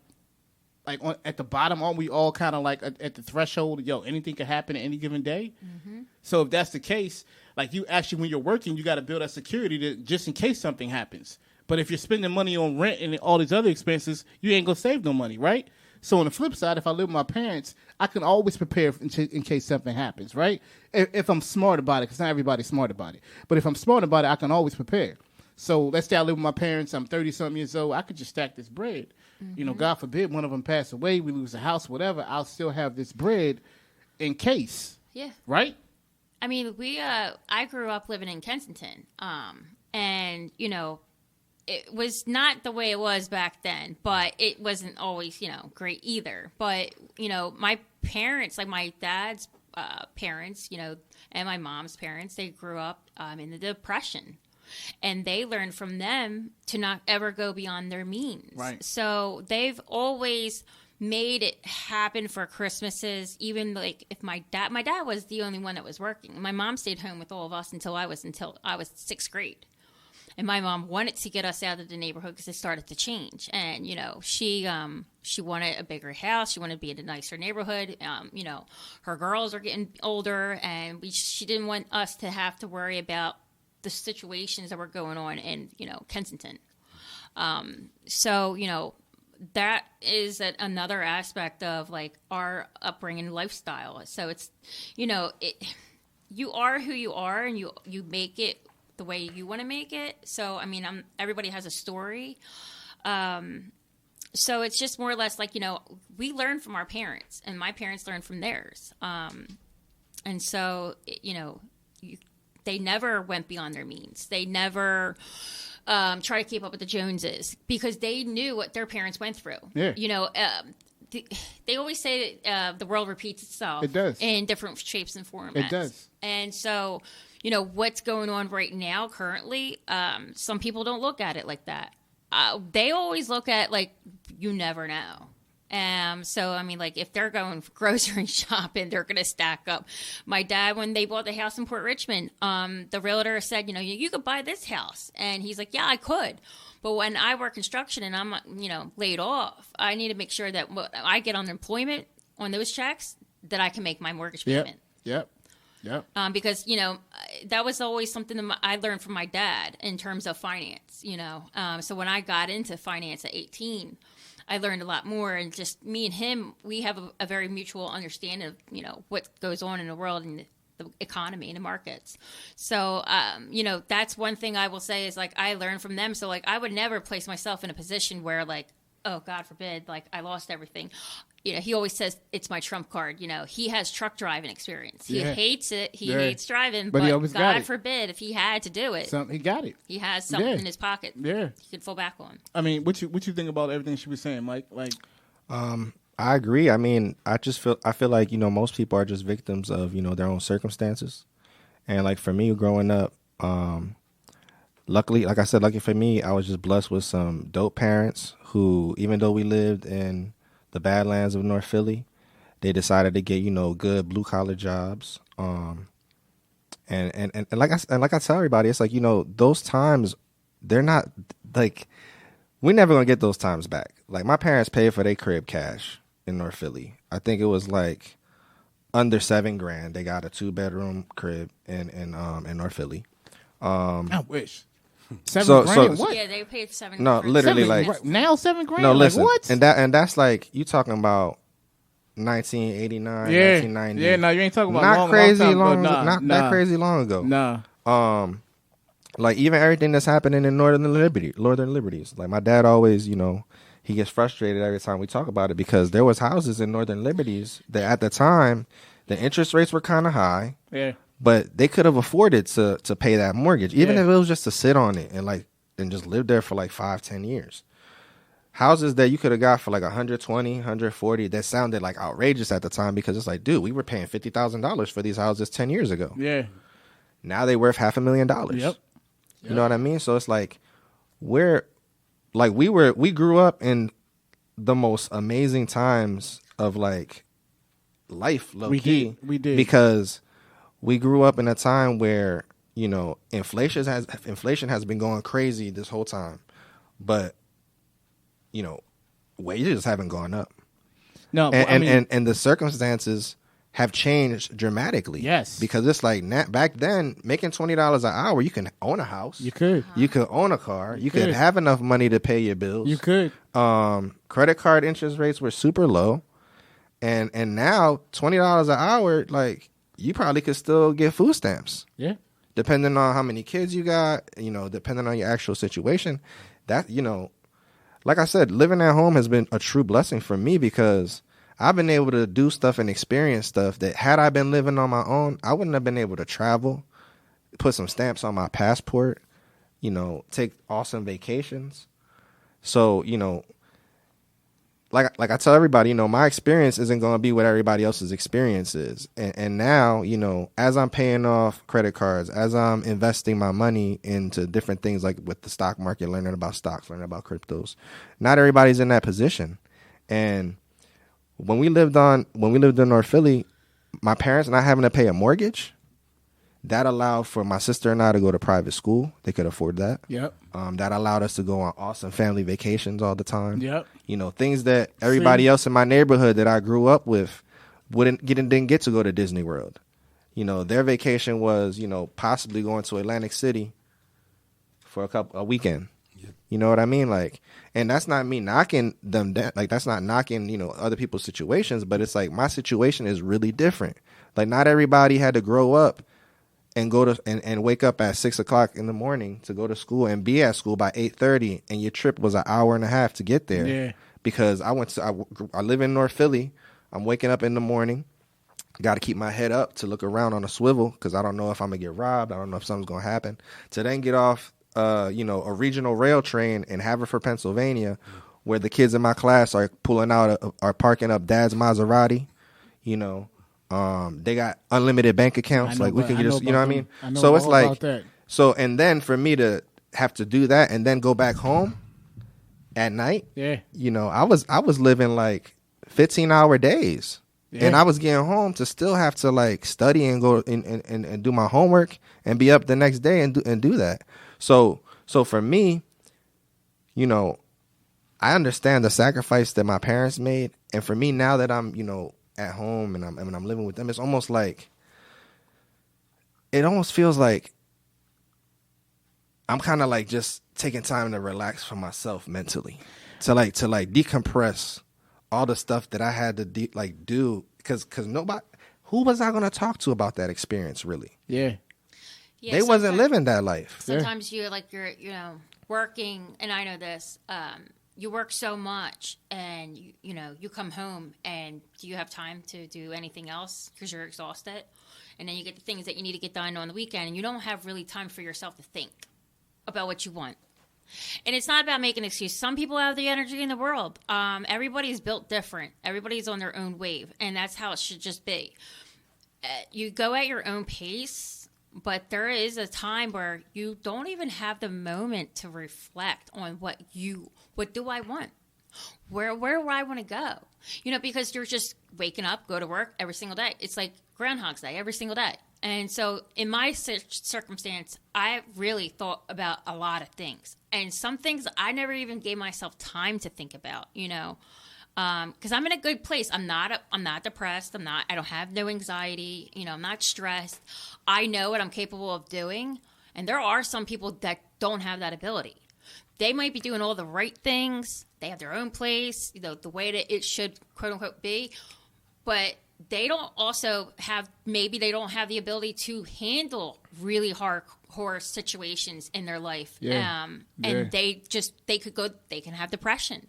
at the bottom? Aren't we all kind of like at the threshold? Yo, anything could happen at any given day. Mm-hmm. So if that's the case, like, you actually, when you're working, you got to build that security just in case something happens. But if you're spending money on rent and all these other expenses, you ain't gonna save no money, right? So on the flip side, if I live with my parents, I can always prepare in case something happens, right? If I'm smart about it, because not everybody's smart about it. But if I'm smart about it, I can always prepare. So let's say I live with my parents, I'm 30-something years old, I could just stack this bread. Mm-hmm. You know, God forbid one of them pass away, we lose the house, whatever, I'll still have this bread in case. Yeah. Right? I mean, I grew up living in Kensington, and, you know, it was not the way it was back then, but it wasn't always, you know, great either. But, you know, my parents, like my dad's parents, and my mom's parents, they grew up in the Depression. And they learned from them to not ever go beyond their means. Right. So they've always made it happen for Christmases, even like if my dad was the only one that was working. My mom stayed home with all of us until I was 6th grade. And my mom wanted to get us out of the neighborhood because it started to change. And, she wanted a bigger house. She wanted to be in a nicer neighborhood. Her girls are getting older, and she didn't want us to have to worry about the situations that were going on in, Kensington. So, that is another aspect of like our upbringing lifestyle. So it's, you are who you are, and you make it the way you want to make it. So, I mean, everybody has a story. So it's just more or less like, we learn from our parents, and my parents learned from theirs. And so, they never went beyond their means. They never try to keep up with the Joneses because they knew what their parents went through. Yeah. They always say that the world repeats itself. It does. In different shapes and formats. It does. And so, what's going on right now currently, some people don't look at it like that. They always look at, like, you never know. So, I mean, like, if they're going grocery shopping, they're going to stack up. My dad, when they bought the house in Port Richmond, the realtor said, you could buy this house. And he's like, yeah, I could. But when I work construction and I'm, laid off, I need to make sure that when I get unemployment on those checks, that I can make my mortgage payment. Yep. Because, that was always something that I learned from my dad in terms of finance, So when I got into finance at 18, I learned a lot more, and just me and him, we have a very mutual understanding of, what goes on in the world and the economy and the markets. So, that's one thing I will say is, like, I learned from them. So, like, I would never place myself in a position where, like, oh, God forbid, like, I lost everything. He always says it's my trump card. He has truck driving experience. He hates it. He hates driving. But he always God forbid, if he had to do it, he got it. He has something in his pocket. Yeah, he could fall back on. I mean, what you think about everything she was saying, Mike? Like, I agree. I mean, I feel like most people are just victims of their own circumstances, and like for me, growing up, luckily, like I said, lucky for me, I was just blessed with some dope parents who, even though we lived in the Badlands of North Philly, they decided to get good blue collar jobs. And like I tell everybody, it's like those times, they're not like, we're never gonna get those times back. Like, my parents paid for their crib cash in North Philly. I think it was like under $7,000. They got a 2-bedroom crib in North Philly. I wish. $7,000. What? Yeah, they paid $7,000. No, literally, like now $7,000. No, listen, like, what? And that's like you talking about 1989, 1990. Yeah, no, you ain't talking about not long, crazy long time long, ago. not that crazy long ago. Nah. Like even everything that's happening in Northern Liberties. Like my dad always, he gets frustrated every time we talk about it because there was houses in Northern Liberties that at the time the interest rates were kind of high. Yeah. But they could have afforded to pay that mortgage, even if it was just to sit on it and just live there for like 5-10 years. Houses that you could have got for like 120, 140, that sounded like outrageous at the time because it's like, dude, we were paying $50,000 for these houses 10 years ago. Yeah. Now they worth $500,000. Yep. You know what I mean? So it's like we grew up in the most amazing times of like life, low key. We did. Because we grew up in a time where, inflation has been going crazy this whole time, but, wages haven't gone up. No, and the circumstances have changed dramatically. Yes. Because it's like back then, making $20 an hour, you can own a house. You could. You could own a car. You could could have enough money to pay your bills. You could. Credit card interest rates were super low. And now $20 an hour, like, you probably could still get food stamps. Yeah. Depending on how many kids you got, depending on your actual situation. That, like I said, living at home has been a true blessing for me because I've been able to do stuff and experience stuff that had I been living on my own, I wouldn't have been able to travel, put some stamps on my passport, take awesome vacations. So, like I tell everybody, you know, my experience isn't going to be what everybody else's experience is. And now, you know, as I'm paying off credit cards, as I'm investing my money into different things, like with the stock market, learning about stocks, learning about cryptos, not everybody's in that position. And when we lived in North Philly, my parents not having to pay a mortgage, that allowed for my sister and I to go to private school. They could afford that. Yep. That allowed us to go on awesome family vacations all the time. Yep. You know, things that everybody else in my neighborhood that I grew up with didn't get to go to Disney World. You know, their vacation was, you know, possibly going to Atlantic City for a weekend. Yep. You know what I mean? Like, and that's not me knocking them down. Like, that's not knocking, you know, other people's situations, but it's like my situation is really different. Like, not everybody had to grow up and go to and wake up at 6 o'clock in the morning to go to school and be at school by 8:30, and your trip was an hour and a half to get there. Yeah. Because I live in North Philly. I'm waking up in the morning. Got to keep my head up to look around on a swivel because I don't know if I'm gonna get robbed. I don't know if something's gonna happen. To then get off, you know, a regional rail train in Haverford, Pennsylvania, where the kids in my class are parking up Dad's Maserati, you know. They got unlimited bank accounts. Like we can just, you know what I mean? So it's like, so, and then for me to have to do that and then go back home at night, you know, I was living like 15-hour days, and I was getting home to still have to like study and go and do my homework and be up the next day and do that. So for me, you know, I understand the sacrifice that my parents made, and for me now that I'm, you know, at home and I'm living with them, it's almost like, it almost feels like I'm kind of like just taking time to relax for myself mentally, to decompress all the stuff that I had to do because nobody, who was I going to talk to about that experience really? Yeah, they wasn't living that life. Sometimes you're you know, working, and I know this. You work so much, and you know, you come home, and do you have time to do anything else because you're exhausted? And then you get the things that you need to get done on the weekend, and you don't have really time for yourself to think about what you want. And it's not about making excuses. Some people have the energy in the world. Everybody's built different. Everybody's on their own wave, and that's how it should just be. You go at your own pace, but there is a time where you don't even have the moment to reflect on what do I want? Where do I want to go? You know, because you're just waking up, go to work every single day. It's like Groundhog's Day every single day. And so in my circumstance, I really thought about a lot of things. And some things I never even gave myself time to think about, you know, because I'm in a good place. I'm not depressed. I don't have no anxiety. You know, I'm not stressed. I know what I'm capable of doing. And there are some people that don't have that ability. They might be doing all the right things. They have their own place, you know, the way that it should, quote unquote, be. They don't have the ability to handle really hardcore situations in their life. And they can have depression.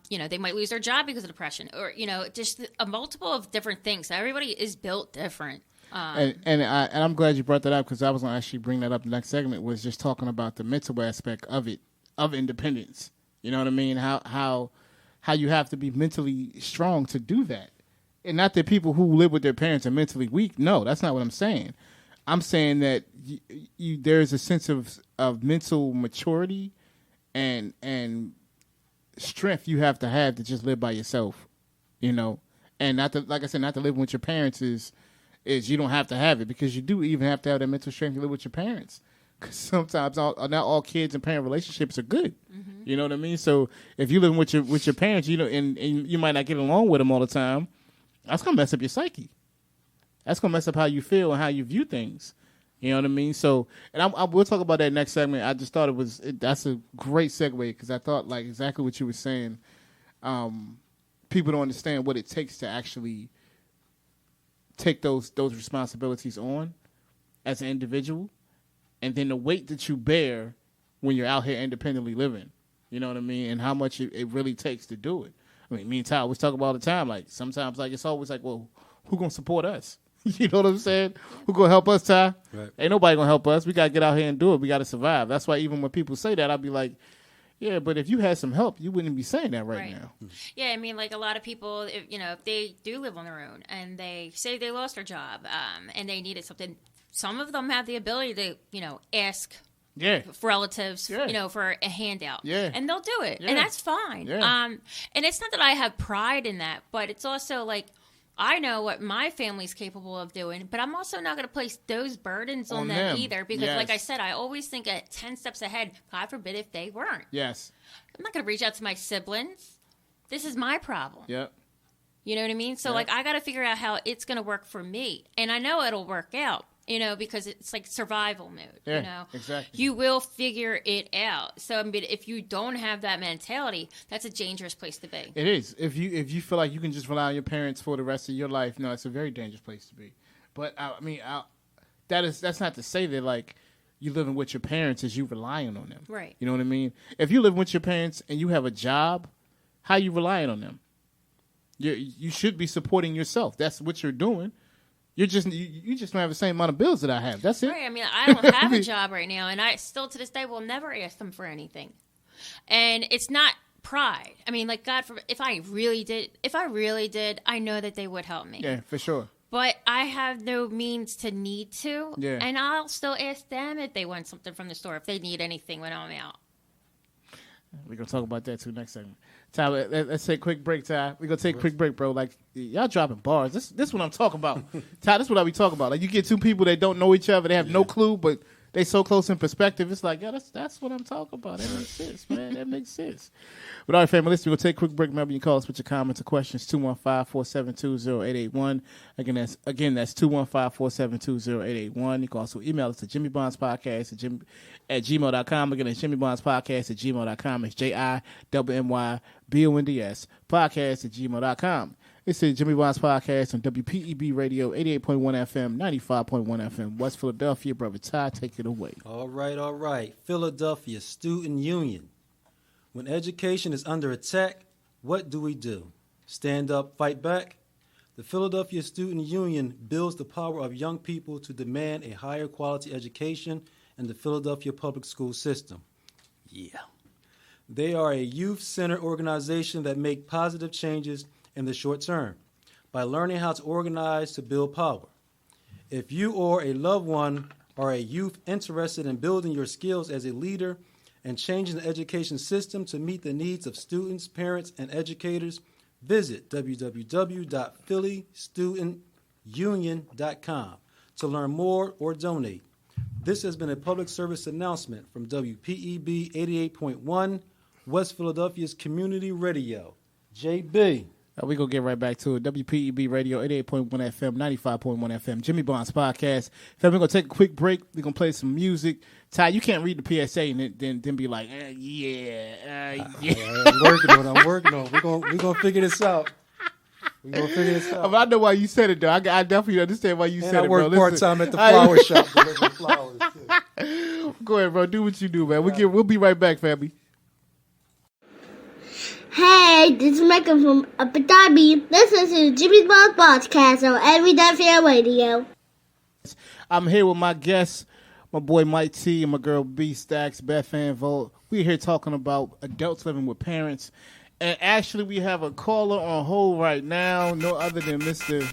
You know, they might lose their job because of depression, or, you know, just a multiple of different things. Everybody is built different. And I'm glad you brought that up, because I was going to actually bring that up. The next segment was just talking about the mental aspect of independence. You know what I mean? How you have to be mentally strong to do that. And not that people who live with their parents are mentally weak. No, that's not what I'm saying. I'm saying that there's a sense of mental maturity and strength you have to just live by yourself, you know. And not to live with your parents is you don't have to have it, because you do even have to have that mental strength to live with your parents. Because sometimes not all kids and parent relationships are good. Mm-hmm. You know what I mean? So if you live with your parents, you know, and you might not get along with them all the time, that's gonna mess up your psyche. That's gonna mess up how you feel and how you view things. You know what I mean? So, and we'll talk about that next segment. I just thought that's a great segue, because I thought like exactly what you were saying. People don't understand what it takes to actually take those responsibilities on as an individual, and then the weight that you bear when you're out here independently living. You know what I mean? And how much it really takes to do it. I mean, me and Ty always talk about all the time. Like, sometimes, like, it's always like, well, who gonna support us? You know what I'm saying? Who gonna help us, Ty? Right. Ain't nobody gonna help us. We gotta get out here and do it. We gotta survive. That's why even when people say that, I'll be like, Yeah, but if you had some help, you wouldn't be saying that right now. Yeah, I mean, like a lot of people, if they do live on their own and they say they lost their job and they needed something, some of them have the ability to, ask relatives, for a handout. Yeah. And they'll do it. Yeah. And that's fine. Yeah. And it's not that I have pride in that, but it's also like, I know what my family's capable of doing, but I'm also not going to place those burdens on them either. Because, like I said, I always think 10 steps ahead. God forbid if they weren't. Yes. I'm not going to reach out to my siblings. This is my problem. Yep. You know what I mean? So, I got to figure out how it's going to work for me. And I know it'll work out, because it's like survival mode, Exactly. You will figure it out. So, I mean, if you don't have that mentality, that's a dangerous place to be. It is. If you feel like you can just rely on your parents for the rest of your life, no, it's a very dangerous place to be. But, that's not to say that, like, you living with your parents is you relying on them. Right. You know what I mean? If you live with your parents and you have a job, how you relying on them? You should be supporting yourself. That's what you're doing. You just don't have the same amount of bills that I have. That's it. Right. I mean, I don't have a job right now, and I still to this day will never ask them for anything. And it's not pride. I mean, like, God forbid, if I really did, I know that they would help me. Yeah, for sure. But I have no means to need to. Yeah. And I'll still ask them if they want something from the store, if they need anything when I'm out. We're going to talk about that, too, next segment. Ty, let's take a quick break, Ty. We're going to take a quick break, bro. Like, y'all dropping bars. This is what I'm talking about. Ty, this is what I be talking about. Like, you get two people that don't know each other. They have no clue, but they so close in perspective. It's like, that's what I'm talking about. That makes sense, man. That makes sense. But all right, family, listen, we'll take a quick break. Remember, you can call us with your comments or questions, 215-472-0881. Again, that's 215-472-0881. You can also email us at jimmybondspodcast at gmail.com. Again, it's jimmybondspodcast at gmail.com. It's JIMMYBONDS podcast at gmail.com. It's the Jimmy Bonds Podcast on WPEB Radio, 88.1 FM, 95.1 FM, West Philadelphia. Brother Ty, take it away. All right. Philadelphia Student Union. When education is under attack, what do? Stand up, fight back? The Philadelphia Student Union builds the power of young people to demand a higher quality education in the Philadelphia public school system. Yeah. They are a youth-centered organization that make positive changes in the short term by learning how to organize to build power. If you or a loved one are a youth interested in building your skills as a leader and changing the education system to meet the needs of students, parents, and educators, visit www.phillystudentunion.com to learn more or donate. This has been a public service announcement from WPEB 88.1, West Philadelphia's Community Radio. JB. We're going to get right back to it. WPEB Radio, 88.1 FM, 95.1 FM, Jimmy Bonds Podcast. We're going to take a quick break. We're going to play some music. Ty, you can't read the PSA and then be like, yeah. I'm working on it. We're going to figure this out. I know why you said it, though. I definitely understand why you said it, bro. I work part-time at the flower shop delivering flowers, too. Go ahead, bro. Do what you do, man. We'll be right back, family. Hey, this is Michael from Abu Dhabi. Listen to Jimmy's Ball Podcast on Illadelphia Radio. I'm here with my guests, my boy Mike T and my girl B Stacks, Bethann, Vogt. We're here talking about adults living with parents. And actually, we have a caller on hold right now, no other than Mr.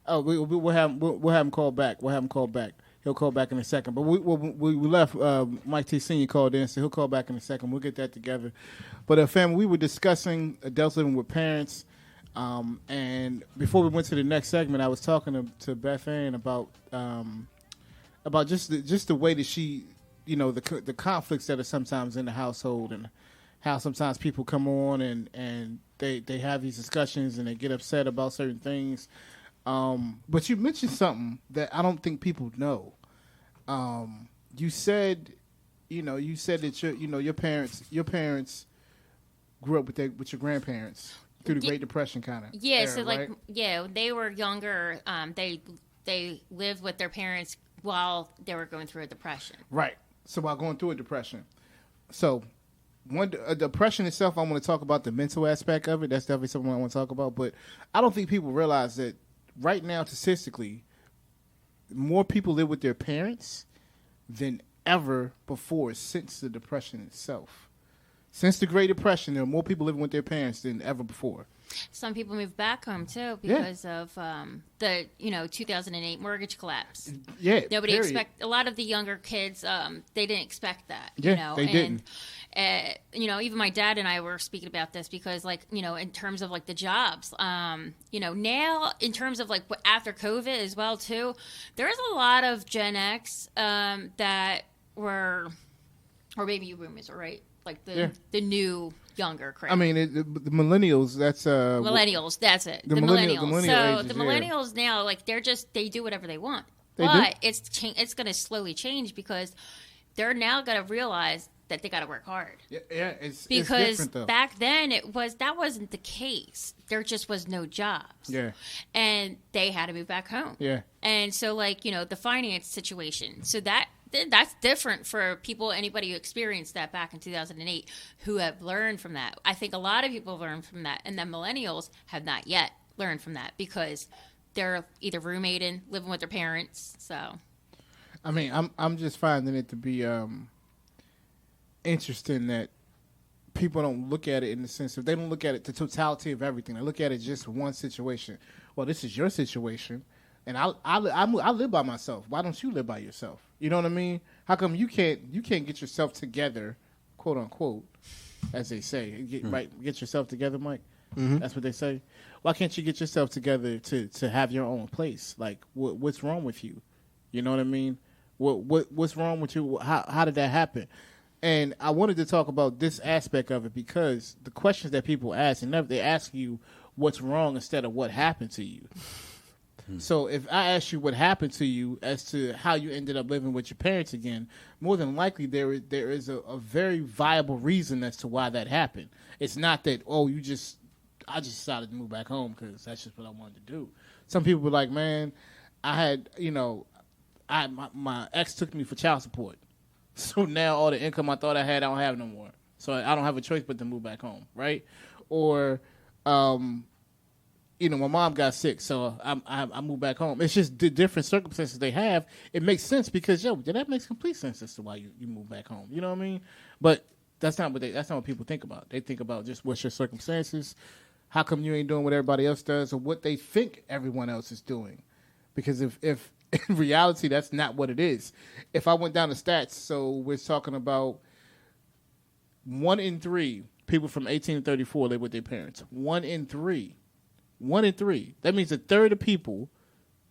Oh, we'll have him call back. He'll call back in a second. But we left Mike T Sr. called in, so he'll call back in a second. We'll get that together. But family, we were discussing adults living with parents. And before we went to the next segment, I was talking to Bethann about just the way that she, the conflicts that are sometimes in the household and how sometimes people come on and they have these discussions and they get upset about certain things. But you mentioned something that I don't think people know. You said that your parents grew up with your grandparents through the Great Depression kind of. Yeah, era, so right? they were younger. They lived with their parents while they were going through a depression. Right. So while going through a depression, so a depression itself, I want to talk about the mental aspect of it. That's definitely something I want to talk about. But I don't think people realize that right now, statistically, more people live with their parents than ever before since the Depression itself. Since the Great Depression, there are more people living with their parents than ever before. Some people moved back home too because of the 2008 mortgage collapse. Yeah, nobody expect a lot of the younger kids. They didn't expect that. Yeah, they didn't. Even my dad and I were speaking about this because, in terms of the jobs, now in terms of after COVID as well too, there's a lot of Gen X that were, or baby boomers, right? The new younger crowd. I mean, the millennials. That's millennials. That's it. The millennials. So the millennials now, they do whatever they want. But it's going to slowly change because they're now going to realize that they got to work hard. Yeah, it's because though. Back then that wasn't the case. There just was no jobs. Yeah, and they had to move back home. Yeah, and so the finance situation. So that's different for anybody who experienced that back in 2008, who have learned from that. I think a lot of people have learned from that, and then millennials have not yet learned from that because they're either roommating, living with their parents. So, I mean, I'm just finding it to be interesting that people don't look at it in the sense of they don't look at it the totality of everything. They look at it just one situation. Well, this is your situation. And I live by myself. Why don't you live by yourself? You know what I mean? How come you can't get yourself together, quote unquote, as they say? Get yourself together, Mike. Mm-hmm. That's what they say. Why can't you get yourself together to have your own place? What's wrong with you? You know what I mean? What's wrong with you? How did that happen? And I wanted to talk about this aspect of it because the questions that people ask, and they ask you what's wrong instead of what happened to you. So if I ask you what happened to you as to how you ended up living with your parents again, more than likely there is a very viable reason as to why that happened. It's not that, I just decided to move back home because that's just what I wanted to do. Some people were like, man, I had, my ex took me for child support. So now all the income I thought I had, I don't have no more. So I don't have a choice but to move back home, right? Or, my mom got sick, so I moved back home. It's just the different circumstances they have. It makes sense because that makes complete sense as to why you move back home. You know what I mean? But that's not what people think about. They think about just what's your circumstances, how come you ain't doing what everybody else does, or what they think everyone else is doing. Because if in reality that's not what it is. If I went down the stats, so we're talking about 1 in 3 people from 18 to 34 live with their parents. 1 in 3. 1 in 3. That means a third of people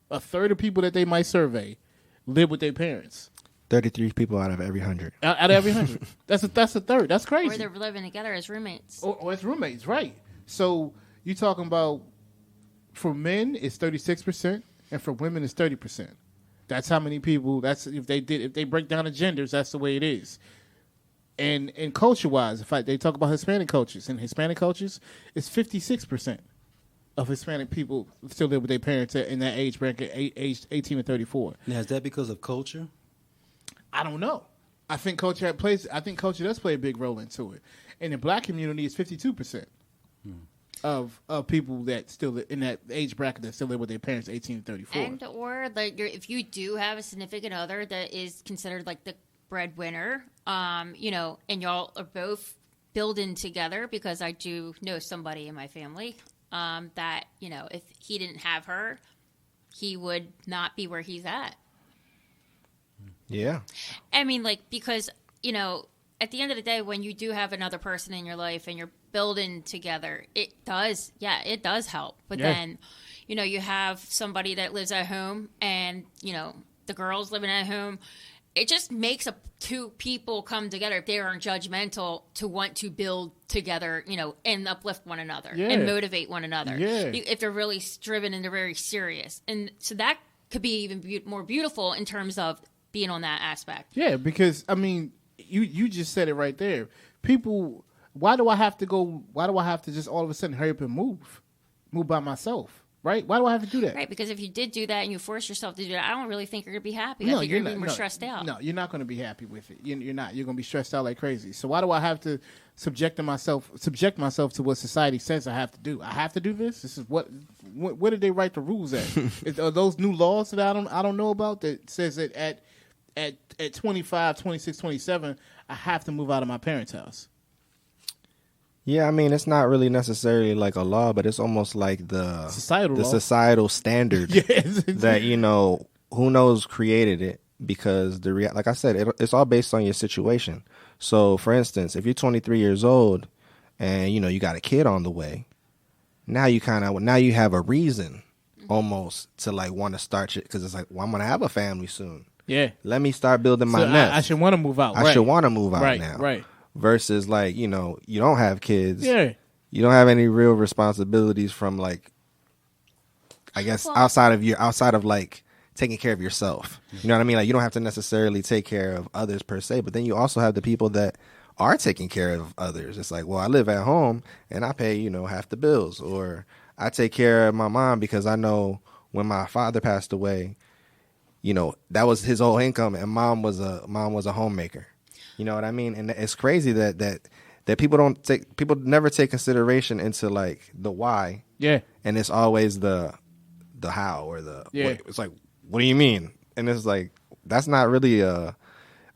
that they might survey live with their parents. 33 people out of every 100. Out of every 100. That's a third. That's crazy. Or they're living together as roommates. Or as roommates, right. So you're talking about, for men, it's 36%, and for women, it's 30%. That's how many people, if they break down the genders, that's the way it is. And culture-wise, they talk about Hispanic cultures, and Hispanic cultures, it's 56%. Of Hispanic people still live with their parents in that age bracket, aged 18 to 34. Now, is that because of culture? I don't know. I think culture does play a big role into it. In the black community, it's 52% of people that still live in that age bracket that still live with their parents, 18 to 34. And or if you do have a significant other that is considered the breadwinner, and y'all are both building together, because I do know somebody in my family. That, if he didn't have her, he would not be where he's at. Yeah. I mean, because, at the end of the day, when you do have another person in your life and you're building together, it does help. But then, you have somebody that lives at home and, the girl's living at home. It just makes two people come together if they aren't judgmental to want to build together, and uplift one another and motivate one another. Yeah. If they're really driven and they're very serious. And so that could be even more beautiful in terms of being on that aspect. Yeah, because, I mean, you just said it right there. People, why do I have to just all of a sudden hurry up and move by myself? Right? Why do I have to do that? Right, because if you did do that and you force yourself to do that, I don't really think you're going to be happy. I think you're going to be more stressed out. No, you're not going to be happy with it. You're not. You're going to be stressed out like crazy. So why do I have to subject myself to what society says I have to do? I have to do this? This is where did they write the rules at? Are those new laws that I don't know about that says that at 25, 26, 27, I have to move out of my parents' house. Yeah, I mean, it's not really necessarily like a law, but it's almost like the societal standard that, you know, who knows created it, because like I said, it's all based on your situation. So, for instance, if you're 23 years old and, you know, you got a kid on the way, now you have a reason almost to like want to start shit, because it's like, well, I'm going to have a family soon. Yeah. Let me start building my nest. I should want to move out. I should want to move out right, now. Right. Versus like, you know, you don't have kids. Yeah. You don't have any real responsibilities from like, I guess, outside of like taking care of yourself. You know what I mean? Like, you don't have to necessarily take care of others per se, but then you also have the people that are taking care of others. It's like, well, I live at home and I pay, you know, half the bills, or I take care of my mom because I know when my father passed away, you know, that was his whole income, and mom was a homemaker. You know what I mean? And it's crazy that people never take consideration into like the why. Yeah. And it's always the how or the what. It's like, what do you mean? And it's like, that's not really are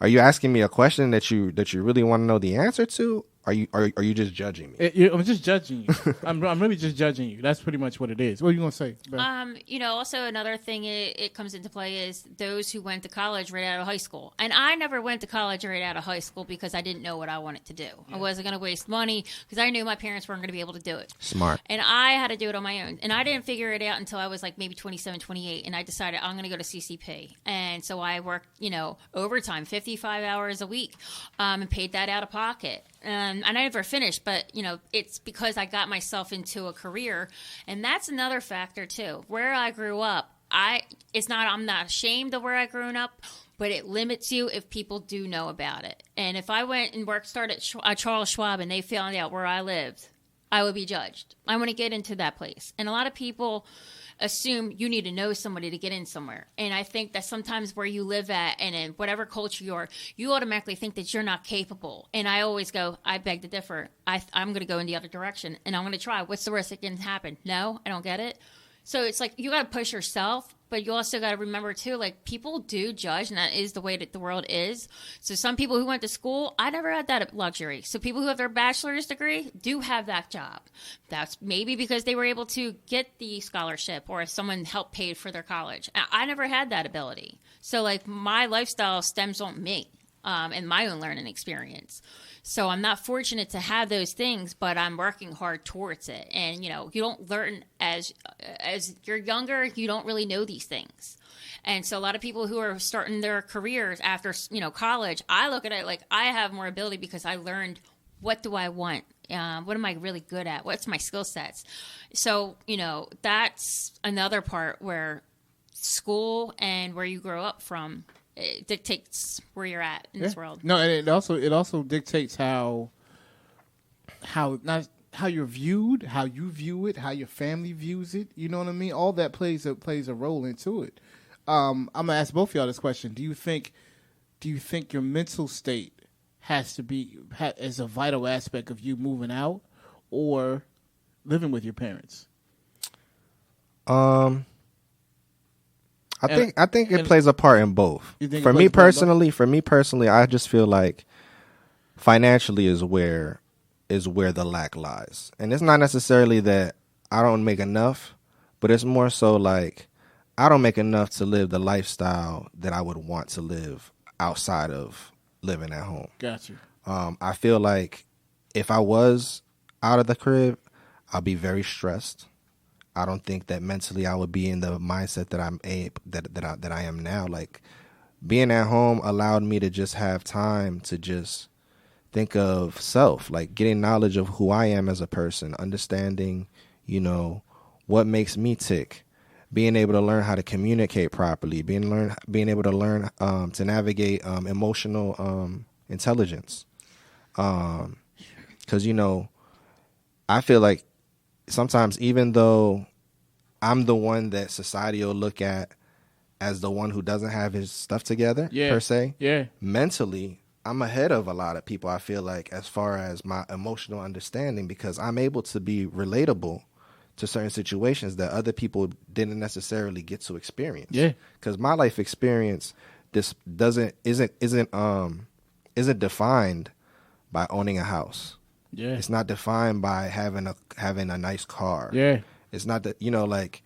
you asking me a question that you really want to know the answer to? Are you just judging me? I'm just judging you. I'm really just judging you. That's pretty much what it is. What are you gonna say, Ben? You know, also another thing it comes into play is those who went to college right out of high school. And I never went to college right out of high school because I didn't know what I wanted to do. Yeah. I wasn't going to waste money because I knew my parents weren't going to be able to do it. Smart. And I had to do it on my own. And I didn't figure it out until I was like maybe 27, 28. And I decided I'm going to go to CCP. And so I worked, you know, overtime, 55 hours a week, and paid that out of pocket. And I never finished, but, you know, it's because I got myself into a career. And that's another factor, too. Where I grew up, I'm not ashamed of where I grew up, but it limits you if people do know about it. And if I went and started at Charles Schwab and they found out where I lived, I would be judged. I want to get into that place. And a lot of people assume you need to know somebody to get in somewhere. And I think that sometimes where you live at and in whatever culture you are, you automatically think that you're not capable. And I always go, I beg to differ. I'm going to go in the other direction and I'm going to try. What's the worst that can happen? No, I don't get it. So it's like you got to push yourself, but you also got to remember too, like people do judge, and that is the way that the world is. So some people who went to school, I never had that luxury. So people who have their bachelor's degree do have that job. That's maybe because they were able to get the scholarship or someone helped pay for their college. I never had that ability. So like my lifestyle stems on me and my own learning experience. So I'm not fortunate to have those things, but I'm working hard towards it. And, you know, you don't learn as you're younger, you don't really know these things. And so a lot of people who are starting their careers after, you know, college, I look at it like I have more ability because I learned what do I want? What am I really good at? What's my skill sets? So, you know, that's another part where school and where you grow up from, it dictates where you're at in this world. No, and it also dictates how you're viewed, how you view it, how your family views it. You know what I mean? All that plays a role into it. I'm gonna ask both of y'all this question. Do you think your mental state has to be as a vital aspect of you moving out or living with your parents? I think it plays a part in both. For me personally, I just feel like financially is where the lack lies. And it's not necessarily that I don't make enough, but it's more so like I don't make enough to live the lifestyle that I would want to live outside of living at home. Gotcha. I feel like if I was out of the crib, I'd be very stressed. I don't think that mentally I would be in the mindset that I am now. Like being at home allowed me to just have time to just think of self, like getting knowledge of who I am as a person, understanding, you know, what makes me tick, being able to learn how to communicate properly, being able to learn to navigate emotional intelligence. 'Cause, you know, I feel like sometimes even though I'm the one that society will look at as the one who doesn't have his stuff together, per se, mentally, I'm ahead of a lot of people, I feel like, as far as my emotional understanding, because I'm able to be relatable to certain situations that other people didn't necessarily get to experience. Yeah. Because my life experience this isn't defined by owning a house. Yeah. It's not defined by having a nice car. Yeah. It's not that, like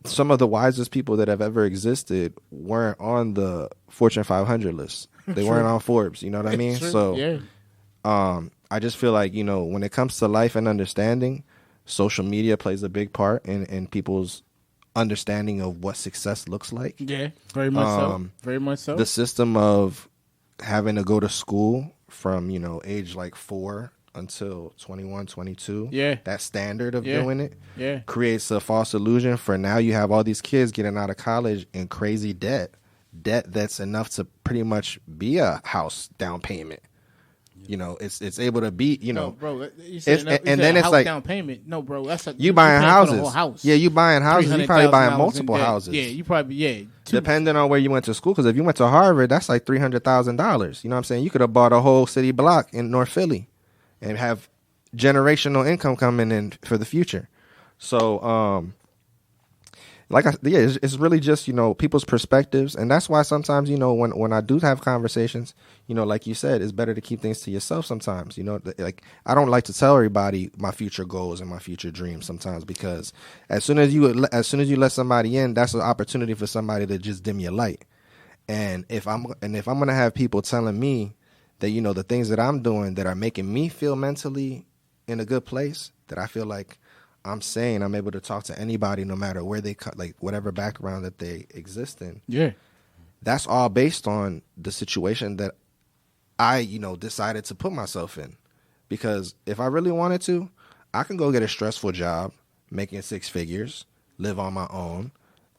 some of the wisest people that have ever existed weren't on the Fortune 500 list. They weren't on Forbes. You know what I mean? True. So, yeah. I just feel like, when it comes to life and understanding, social media plays a big part in people's understanding of what success looks like. Yeah, very much so. Very much so. The system of having to go to school from, age like 4 until 21, 22. Yeah. That standard of doing it Yeah. creates a false illusion for now you have all these kids getting out of college in crazy debt that's enough to pretty much be a house down payment. It's able to be, No, bro. You said and then it's house like down payment. No, bro. That's you buying houses. For the whole house. Yeah, you buying houses. You probably buying multiple houses. Yeah, you probably Depending on where you went to school, because if you went to Harvard, that's like $300,000. You know what I'm saying? You could have bought a whole city block in North Philly, and have generational income coming in for the future. So, it's really just people's perspectives, and that's why sometimes when I do have conversations, like you said, it's better to keep things to yourself sometimes. Like I don't like to tell everybody my future goals and my future dreams sometimes, because as soon as you let somebody in, that's an opportunity for somebody to just dim your light. And if I'm gonna have people telling me that the things that I'm doing that are making me feel mentally in a good place, that I feel like I'm saying I'm able to talk to anybody no matter where they like whatever background that they exist in. Yeah. That's all based on the situation that I, decided to put myself in. Because if I really wanted to, I can go get a stressful job, making 6 figures, live on my own,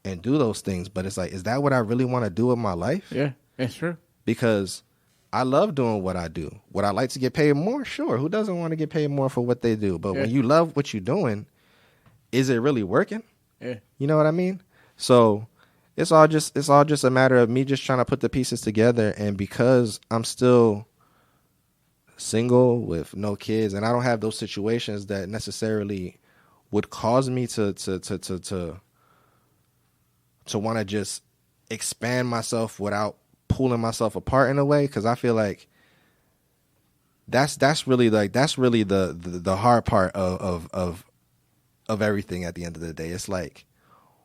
and do those things. But it's like, is that what I really want to do with my life? Yeah, that's true. Because I love doing what I do. Would I like to get paid more? Sure. Who doesn't want to get paid more for what they do? But when you love what you're doing, is it really working? Yeah. You know what I mean? So it's all just a matter of me just trying to put the pieces together. And because I'm still single with no kids, and I don't have those situations that necessarily would cause me to want to just expand myself without pulling myself apart in a way, because I feel like that's really the hard part of everything at the end of the day. It's like,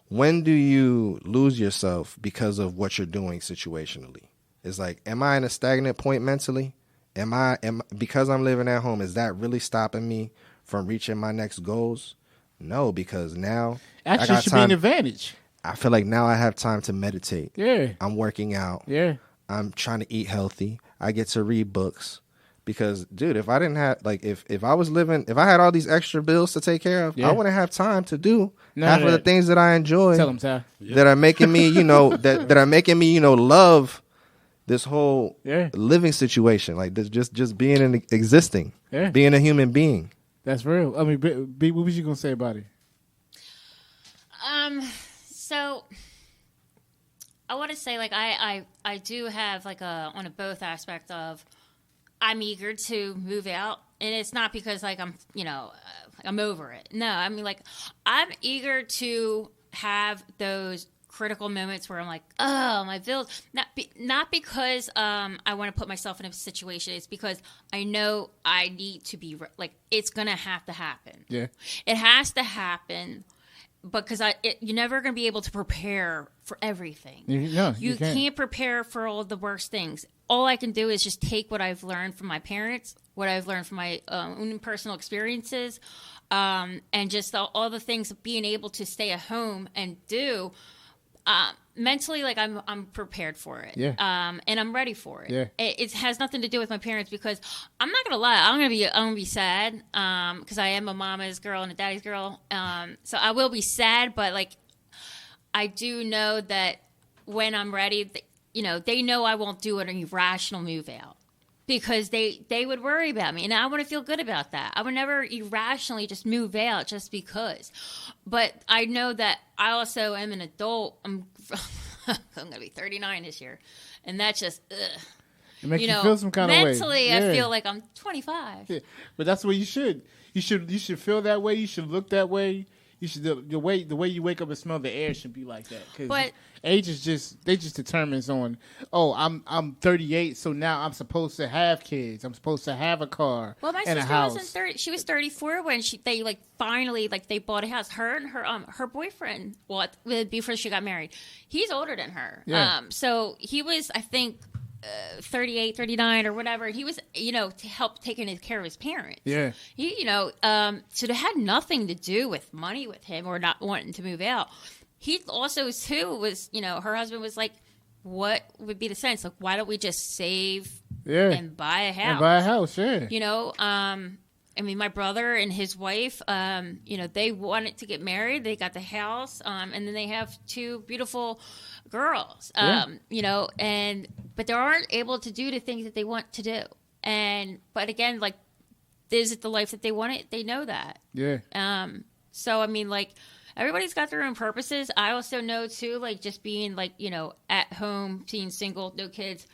when do you lose yourself because of what you're doing situationally? It's like, am I in a stagnant point mentally? Because I'm living at home, is that really stopping me from reaching my next goals? No, because now actually should be an advantage. I feel like now I have time to meditate. Yeah. I'm working out. Yeah. I'm trying to eat healthy. I get to read books. Because, dude, if I didn't have, like, if I had all these extra bills to take care of, I wouldn't have time to do half of the things that I enjoy. Tell them, Ty. That are making me, that are making me, love this whole living situation. Like, this, just being and existing, being a human being. That's real. I mean, B, what was you going to say about it? So I want to say, like, I do have, like, on a both aspect of, I'm eager to move out, and it's not because, like, I'm over it. No, I mean, like, I'm eager to have those critical moments where I'm like, oh, my bills. Not because I want to put myself in a situation. It's because I know I need to be, like, it's going to have to happen. Yeah. It has to happen. Because you're never going to be able to prepare for everything. You can't prepare for all the worst things. All I can do is just take what I've learned from my parents, what I've learned from my own personal experiences, and just all the things of being able to stay at home and do. Mentally, like, I'm prepared for it. Yeah. And I'm ready for it. Yeah. It has nothing to do with my parents, because I'm not gonna lie, I'm gonna be sad. Because I am a mama's girl and a daddy's girl. So I will be sad, but, like, I do know that when I'm ready, they know I won't do an irrational move out. Because they would worry about me, and I want to feel good about that. I would never irrationally just move out just because. But I know that I also am an adult. I'm going to be 39 this year, and that's just it makes you feel some kind of way. Mentally, I feel like I'm 25. Yeah. But that's what you should. You should feel that way. You should look that way. You should the way you wake up and smell the air should be like that. But age is just determines on. Oh, I'm 38, so now I'm supposed to have kids. I'm supposed to have a car. Well, my and sister a house. wasn't 30. She was 34 when they finally they bought a house. Her and her boyfriend. Well, before she got married, he's older than her. Yeah. So he was, I think, 38, 39 or whatever. He was, to help taking care of his parents. Yeah. He, so it had nothing to do with money with him or not wanting to move out. He also, too, was, her husband was like, what would be the sense? Like, why don't we just save and buy a house? And buy a house, yeah. I mean, my brother and his wife, they wanted to get married. They got the house, and then they have 2 beautiful girls, but they aren't able to do the things that they want to do. But again, is it the life that they wanted? They know that. Yeah. So, I mean, everybody's got their own purposes. I also know, too, just being, at home, being single, no kids.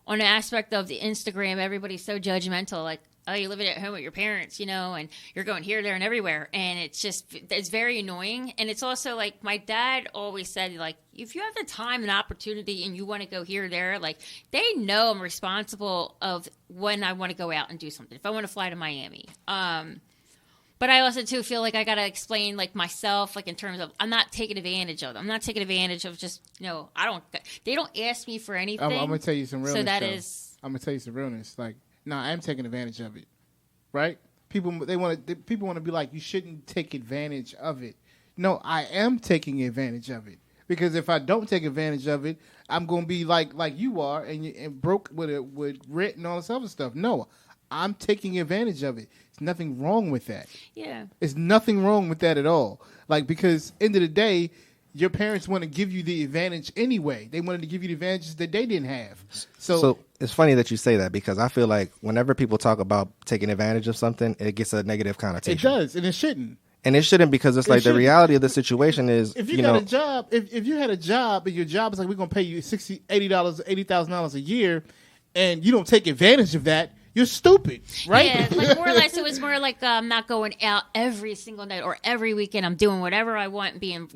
On the aspect of the Instagram, everybody's so judgmental, oh, you're living at home with your parents, and you're going here, there, and everywhere. And it's very annoying. And it's also my dad always said, if you have the time and opportunity and you want to go here or there, they know I'm responsible of when I want to go out and do something. If I want to fly to Miami. But I also, too, feel like I got to explain, myself, in terms of I'm not taking advantage of them. I'm not taking advantage of just, they don't ask me for anything. I'm going to tell you some realness. So that though. is. I'm going to tell you some realness. No, I am taking advantage of it, right? People want to be like, you shouldn't take advantage of it. No, I am taking advantage of it because if I don't take advantage of it, I'm going to be like you are and broke with rent and all this other stuff. No, I'm taking advantage of it. There's nothing wrong with that. Yeah, there's nothing wrong with that at all. Because end of the day, your parents want to give you the advantage anyway. They wanted to give you the advantages that they didn't have. So it's funny that you say that because I feel like whenever people talk about taking advantage of something, it gets a negative connotation. It does, and it shouldn't. And it shouldn't because it's the reality of the situation is, if you got a job, if you had a job and your job is we're going to pay you $60,000, $80,000 a year, and you don't take advantage of that, you're stupid, right? Yeah, more or less, it was more I'm not going out every single night or every weekend. I'm doing whatever I want, being,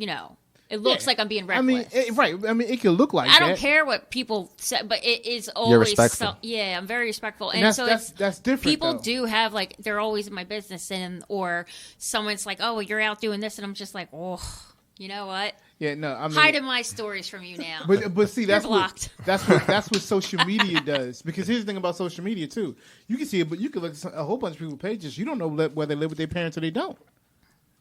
it looks like I'm being reckless. I mean, it can look like I don't care what people say, but it is always. You're respectful. I'm very respectful, and so that's different. People though. do have they're always in my business, or someone's oh, well, you're out doing this, and I'm just oh, you know what? Yeah, no, I mean, hiding my stories from you now. But see, that's blocked. That's what social media does. Because here's the thing about social media too: you can see it, but you can look at a whole bunch of people's pages. You don't know whether they live with their parents or they don't.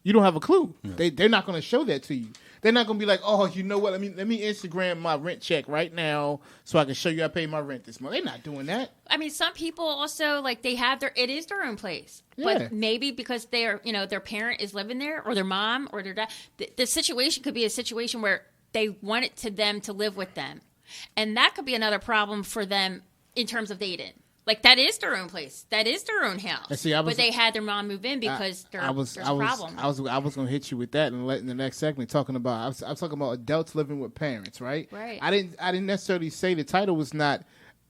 You don't have a clue. Yeah. They're not going to show that to you. They're not going to be like, oh, you know what? Let me Instagram my rent check right now so I can show you I paid my rent this month. They're not doing that. I mean, some people also they have it is their own place, but maybe because they're their parent is living there or their mom or their dad, the situation could be a situation where they want it to them to live with them, and that could be another problem for them in terms of dating. That is their own place. That is their own house. See, but they had their mom move in because there's a problem. I was going to hit you with that in the next segment, talking about. I was talking about adults living with parents, right? Right. I didn't necessarily say the title was not.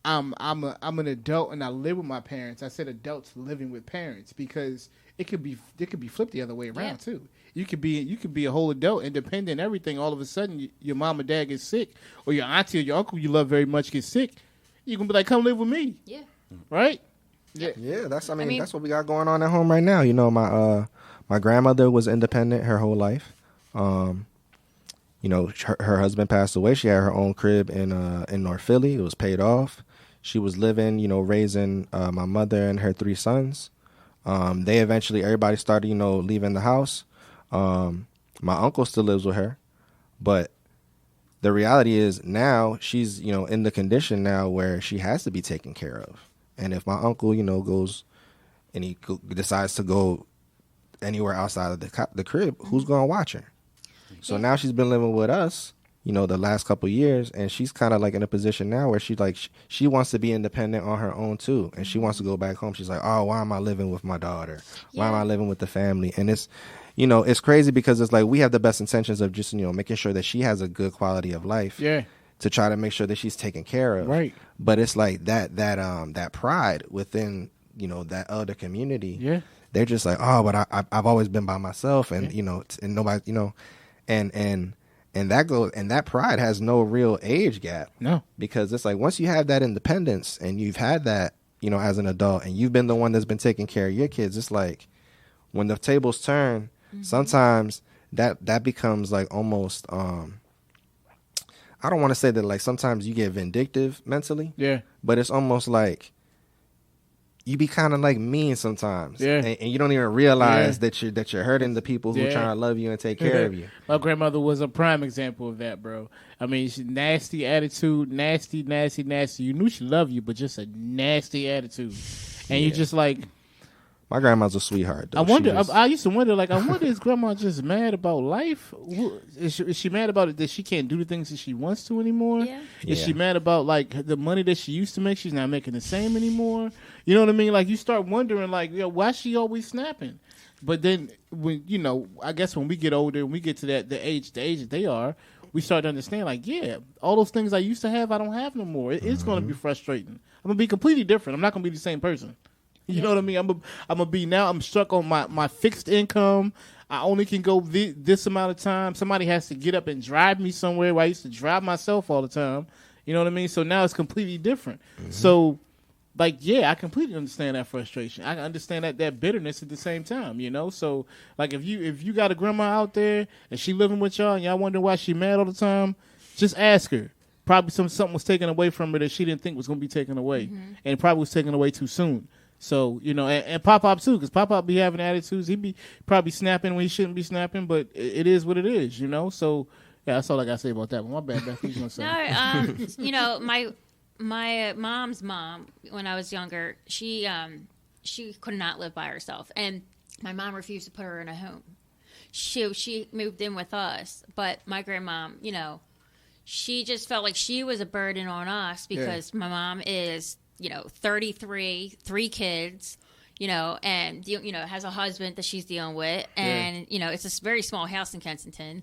I'm an adult and I live with my parents. I said adults living with parents because it could be flipped the other way around too. You could be a whole adult, independent, everything. All of a sudden, your mom or dad gets sick, or your auntie or your uncle you love very much gets sick. You can be like, come live with me. Yeah. Right? Yeah, that's what we got going on at home right now. My grandmother was independent her whole life. Her husband passed away. She had her own crib in North Philly. It was paid off. She was living, raising my mother and her 3 sons. They eventually, everybody started, leaving the house. My uncle still lives with her, but the reality is now she's, in the condition now where she has to be taken care of. And if my uncle, goes and he decides to go anywhere outside of the crib, who's going to watch her? So now she's been living with us, the last couple of years, and she's kind of in a position now where she wants to be independent on her own too, and she wants to go back home. She's like, oh, why am I living with my daughter? Why am I living with the family? And it's, it's crazy because it's we have the best intentions of just, making sure that she has a good quality of life. Yeah. To try to make sure that she's taken care of. Right. But it's that pride within, that other community. Yeah. they're just like, oh, but I've always been by myself, and and nobody, and that pride has no real age gap. No, because it's like once you have that independence and you've had that, as an adult, and you've been the one that's been taking care of your kids, it's like when the tables turn, sometimes that becomes like almost I don't want to say that, like, sometimes you get vindictive mentally. Yeah. But it's almost like you be kind of like mean sometimes. Yeah. And you don't even realize that you're hurting the people who are trying to love you and take care of you. My grandmother was a prime example of that, bro. I mean, she nasty attitude, nasty. You knew she loved you, but just a nasty attitude. And you just like... My grandma's a sweetheart, though. I used to wonder, like, I wonder, is grandma just mad about life? Is she mad about it that she can't do the things that she wants to anymore? Yeah. Is she mad about, like, the money that she used to make, she's not making the same anymore? You know what I mean? Like, you start wondering, like, why she always snapping? But then, when I guess when we get older and we get to the age that they are, we start to understand, like, yeah, all those things I used to have, I don't have no more. It's going to be frustrating. I'm going to be completely different. I'm not going to be the same person. You know what I mean? I'm gonna be now. I'm stuck on my fixed income. I only can go this amount of time. Somebody has to get up and drive me somewhere where I used to drive myself all the time. You know what I mean? So now it's completely different. So, like, yeah, I completely understand that frustration. I understand that bitterness at the same time. So, like, if you got a grandma out there and she living with y'all and y'all wondering why she mad all the time, just ask her. Probably something was taken away from her that she didn't think was gonna be taken away, and it probably was taken away too soon. So, and Pop-Pop too, because Pop-Pop be having attitudes. He be probably snapping when he shouldn't be snapping, but it is what it is, So, yeah, that's all I got to say about that one. My bad, Beth. What you going to say? No, my mom's mom, when I was younger, she could not live by herself. And my mom refused to put her in a home. She moved in with us. But my grandmom, she just felt like she was a burden on us because my mom is... 33, 3 kids, and, has a husband that she's dealing with. And, it's a very small house in Kensington.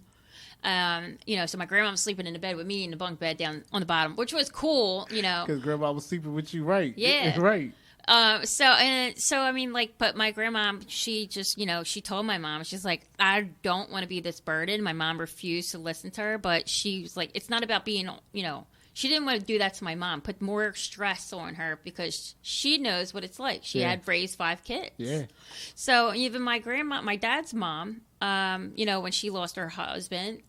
So my grandma was sleeping in the bed with me in the bunk bed down on the bottom, which was cool, Because grandma was sleeping with you, right? Yeah. Right. So I mean, like, but my grandma, she just, she told my mom, she's like, I don't want to be this burden. My mom refused to listen to her, but she was like, it's not about being, she didn't want to do that to my mom, put more stress on her because she knows what it's like. She had raised 5 kids. Yeah. So even my dad's mom, when she lost her husband,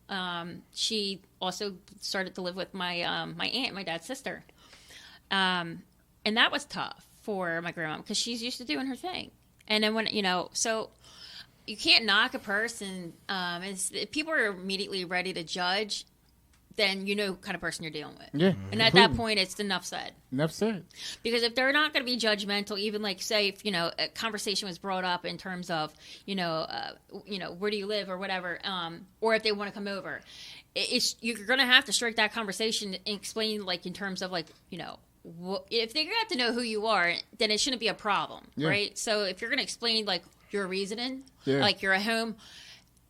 she also started to live with my aunt, my dad's sister. And that was tough for my grandma because she's used to doing her thing. And then when, so you can't knock a person. If people are immediately ready to judge, then you know what kind of person you're dealing with. Yeah. And at that point, it's enough said. Enough said. Because if they're not going to be judgmental, even like, say, if, a conversation was brought up in terms of, where do you live or whatever, or if they want to come over, you're going to have to strike that conversation and explain, like, in terms of, like, if they have to know who you are, then it shouldn't be a problem, right? So if you're going to explain, like, your reasoning, like you're at home,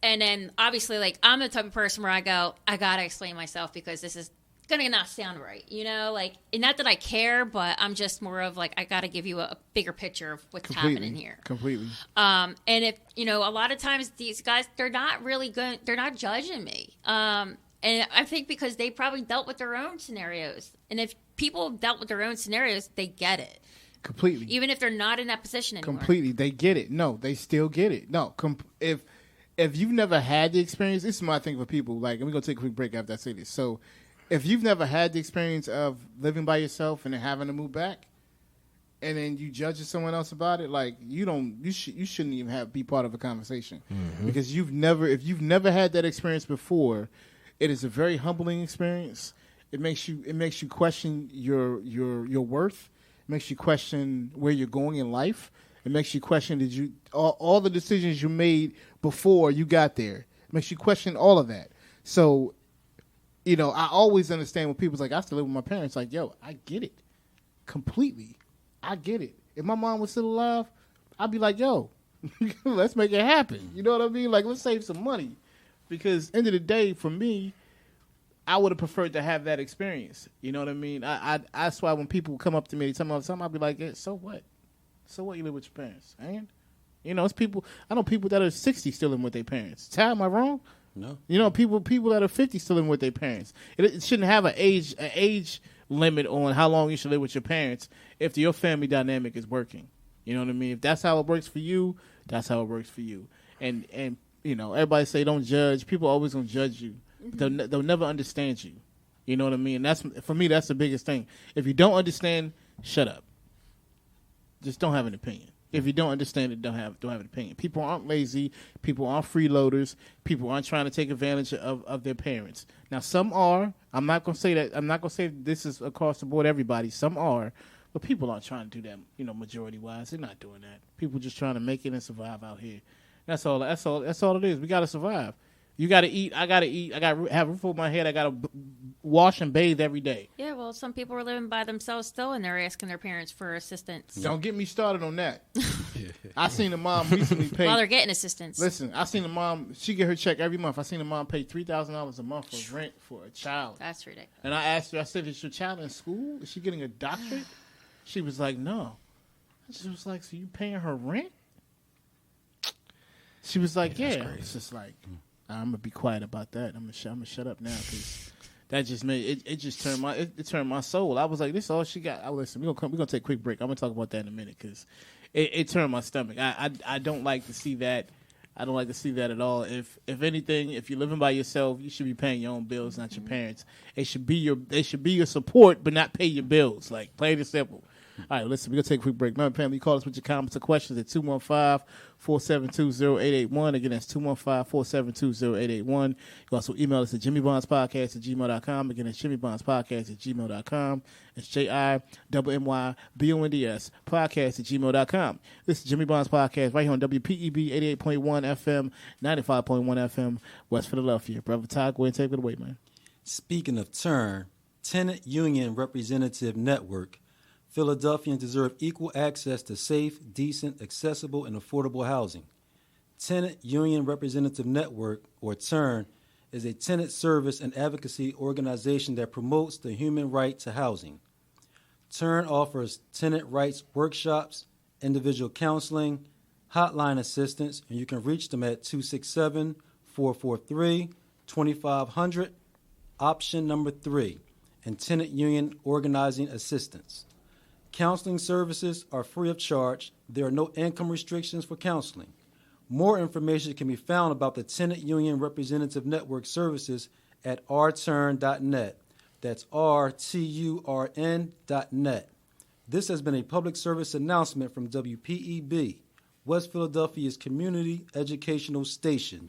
and then obviously, like, I'm the type of person where I go, I got to explain myself because this is going to not sound right, like, and not that I care, but I'm just more of like, I got to give you a bigger picture of what's happening here. Completely. And if, a lot of times these guys, they're not really good, they're not judging me. And I think because they probably dealt with their own scenarios. And if people dealt with their own scenarios, they get it. Completely. Even if they're not in that position anymore. Completely. They get it. No, they still get it. No, if you've never had the experience, this is my thing for people. Like, and we're going to take a quick break after I say this. So, if you've never had the experience of living by yourself and then having to move back, and then you judge someone else about it, like, you shouldn't even be part of a conversation. Because if you've never had that experience before, it is a very humbling experience. It makes you question your worth. It makes you question where you're going in life. It makes you question all the decisions you made before you got there. It makes you question all of that. So, I always understand when people's like, I still live with my parents. Like, yo, I get it completely. I get it. If my mom was still alive, I'd be like, yo, let's make it happen. You know what I mean? Like, let's save some money. Because end of the day, for me, I would have preferred to have that experience. You know what I mean? That's why when people come up to me and tell me all the time, I'll be like, yeah, so what? So what, you live with your parents? And, You know, it's people. I know people that are 60 still living with their parents. Ty, am I wrong? No. You know, people that are 50 still living with their parents. It shouldn't have an age limit on how long you should live with your parents if your family dynamic is working. You know what I mean? If that's how it works for you, that's how it works for you. And you know, everybody say don't judge. People always gonna judge you. But they'll never understand you. You know what I mean? That's, for me, that's the biggest thing. If you don't understand, shut up. Just don't have an opinion. If you don't understand it, don't have an opinion. People aren't lazy. People aren't freeloaders. People aren't trying to take advantage of their parents. Now, some are. I'm not gonna say that. I'm not gonna say this is across the board. Everybody. Some are, but people aren't trying to do that. You know, majority wise, they're not doing that. People just trying to make it and survive out here. That's all it is. We gotta survive. You gotta eat. I gotta eat. I gotta have a roof over my head. I gotta wash and bathe every day. Yeah, well, some people are living by themselves still, and they're asking their parents for assistance. Don't get me started on that. I seen a mom recently pay. Well, they're getting assistance. Listen, I seen a mom. She get her check every month. I seen a mom pay $3,000 a month for rent for a child. That's ridiculous. And I asked her. I said, "Is your child in school? Is she getting a doctorate?" She was like, "No." She was like, "So you paying her rent?" She was like, "Yeah." It's just like, I'm gonna be quiet about that. I'm gonna shut up now because that just made it. Just turned my soul. I was like, "This is all she got." Listen, we're gonna take a quick break. I'm gonna talk about that in a minute because it turned my stomach. I don't like to see that. I don't like to see that at all. If anything, if you're living by yourself, you should be paying your own bills, not your parents. They should be your support, but not pay your bills. Like, plain and simple. All right, listen, we're going to take a quick break. Remember, family, you call us with your comments or questions at 215-472-0881. Again, that's 215-472-0881. You can also email us at jimmybondspodcast@gmail.com. Again, that's jimmybondspodcast@gmail.com. It's JIMMYBONDS podcast@gmail.com. This is Jimmy Bond's Podcast right here on WPEB 88.1 FM, 95.1 FM, West Philadelphia. Brother Todd, go ahead and take it away, man. Speaking of turn, Tenant Union Representative Network, Philadelphians deserve equal access to safe, decent, accessible, and affordable housing. Tenant Union Representative Network, or TURN, is a tenant service and advocacy organization that promotes the human right to housing. TURN offers tenant rights workshops, individual counseling, hotline assistance, and you can reach them at 267-443-2500, option number 3, and tenant union organizing assistance. Counseling services are free of charge. There are no income restrictions for counseling. More information can be found about the Tenant Union Representative Network services at rturn.net. That's rturn.net. This has been a public service announcement from WPEB, West Philadelphia's community educational station.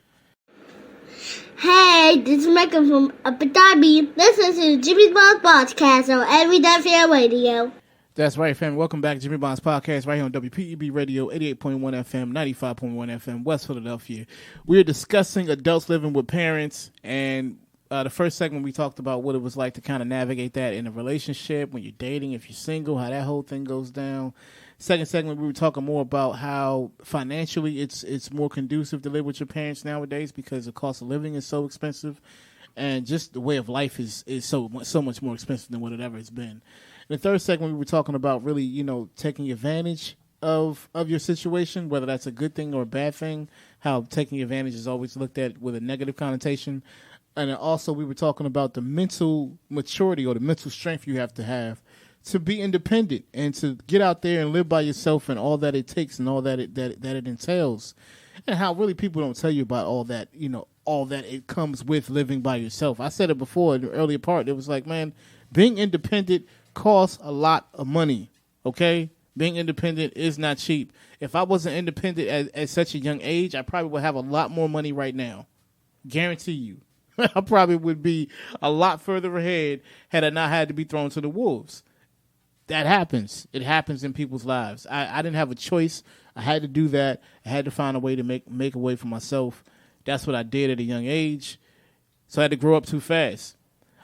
Hey, this is Michael from Abu Dhabi. Listen to Jimmy Bond's Podcast on Illadelphia Radio. That's right, fam. Welcome back to Jimmy Bond's Podcast right here on WPEB Radio, 88.1 FM, 95.1 FM, West Philadelphia. We're discussing adults living with parents, and the first segment we talked about what it was like to kind of navigate that in a relationship, when you're dating, if you're single, how that whole thing goes down. Second segment, we were talking more about how financially it's more conducive to live with your parents nowadays because the cost of living is so expensive, and just the way of life is so much more expensive than what it ever has been. In the third segment, we were talking about really, you know, taking advantage of your situation, whether that's a good thing or a bad thing, how taking advantage is always looked at with a negative connotation. And then also we were talking about the mental maturity or the mental strength you have to be independent and to get out there and live by yourself and all that it takes and all that it entails. And how really people don't tell you about all that, you know, all that it comes with living by yourself. I said it before in the earlier part. It was like, man, being independent costs a lot of money, okay? Being independent is not cheap. If I wasn't independent at such a young age, I probably would have a lot more money right now. Guarantee you. I probably would be a lot further ahead had I not had to be thrown to the wolves. That happens. It happens in people's lives. I didn't have a choice. I had to do that. I had to find a way to make a way for myself. That's what I did at a young age. So I had to grow up too fast.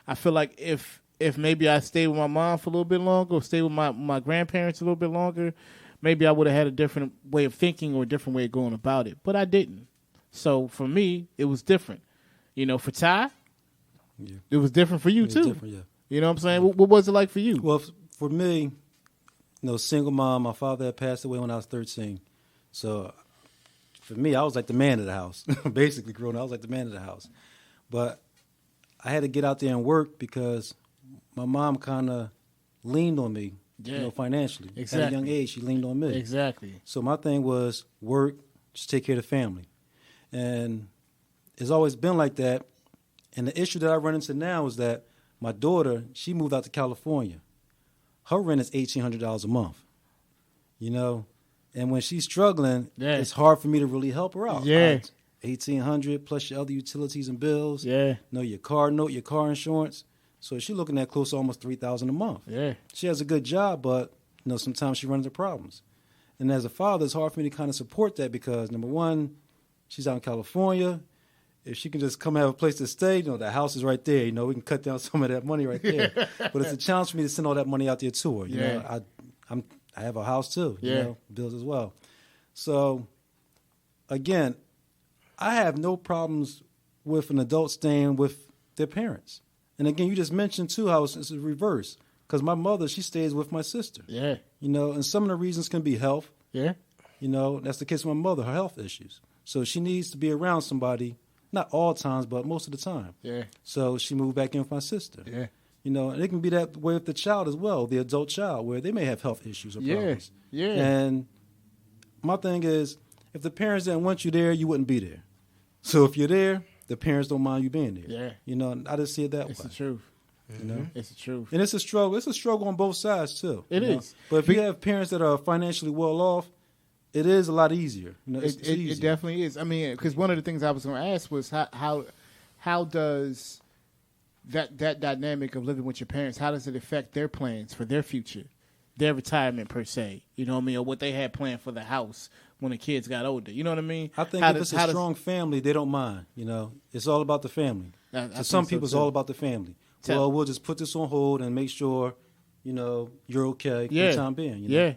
I feel like if maybe I stayed with my mom for a little bit longer or stayed with my grandparents a little bit longer, maybe I would have had a different way of thinking or a different way of going about it. But I didn't. So for me, it was different. You know, for Ty, yeah, it was different for you too. Yeah. You know what I'm saying? What was it like for you? Well, for me, you know, single mom, my father had passed away when I was 13. So for me, I was like the man of the house. Basically, growing up, I was like the man of the house. But I had to get out there and work because my mom kind of leaned on me, financially. Exactly. At a young age, she leaned on me. Exactly. So my thing was work, just take care of the family. And it's always been like that. And the issue that I run into now is that my daughter, she moved out to California. Her rent is $1,800 a month, And when she's struggling, it's hard for me to really help her out. Yeah. $1,800 plus your other utilities and bills. Yeah. Your car note, your car insurance. So she's looking at close to almost $3,000 a month. Yeah. She has a good job, but sometimes she runs into problems. And as a father, it's hard for me to kind of support that because number one, she's out in California. If she can just come have a place to stay, the house is right there. We can cut down some of that money right there. But it's a challenge for me to send all that money out there to her. I have a house too. Bills as well. So again, I have no problems with an adult staying with their parents. And again, you just mentioned too how it's a reverse because my mother, she stays with my sister. Yeah. And some of the reasons can be health. Yeah. That's the case with my mother, her health issues. So she needs to be around somebody, not all times, but most of the time. Yeah. So she moved back in with my sister. Yeah. And it can be that way with the child as well, the adult child, where they may have health issues or problems. Yeah. And my thing is, if the parents didn't want you there, you wouldn't be there. So if you're there, the parents don't mind you being there. Yeah. And I just see it that way. It's the truth. It's the truth. And it's a struggle. It's a struggle on both sides too. It is. But if you have parents that are financially well off, it is a lot easier. It's It easier. definitely is. I mean, because one of the things I was going to ask was how does that dynamic of living with your parents, how does it affect their plans for their future, their retirement per se? You know what I mean, or what they had planned for the house when the kids got older. You know what I mean? I think if it's a strong family, they don't mind. It's all about the family. To some people, it's all about the family. Well, we'll just put this on hold and make sure, you're okay for the time being. Yeah.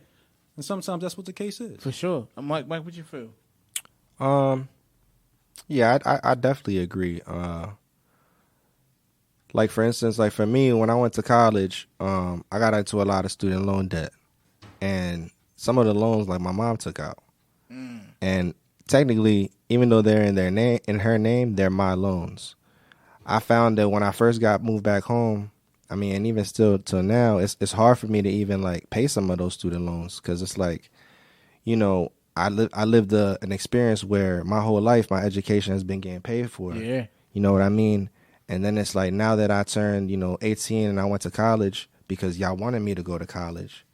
And sometimes that's what the case is. For sure. Mike, what you feel? Yeah, I definitely agree. Like for instance, like for me, when I went to college, I got into a lot of student loan debt, and some of the loans like my mom took out, and technically, even though they're in her name, they're my loans. I found that when I first got moved back home, I mean, and even still till now, it's hard for me to even like pay some of those student loans because it's like, I lived an experience where my whole life my education has been getting paid for. Yeah. You know what I mean? And then it's like now that I turned, 18 and I went to college because y'all wanted me to go to college.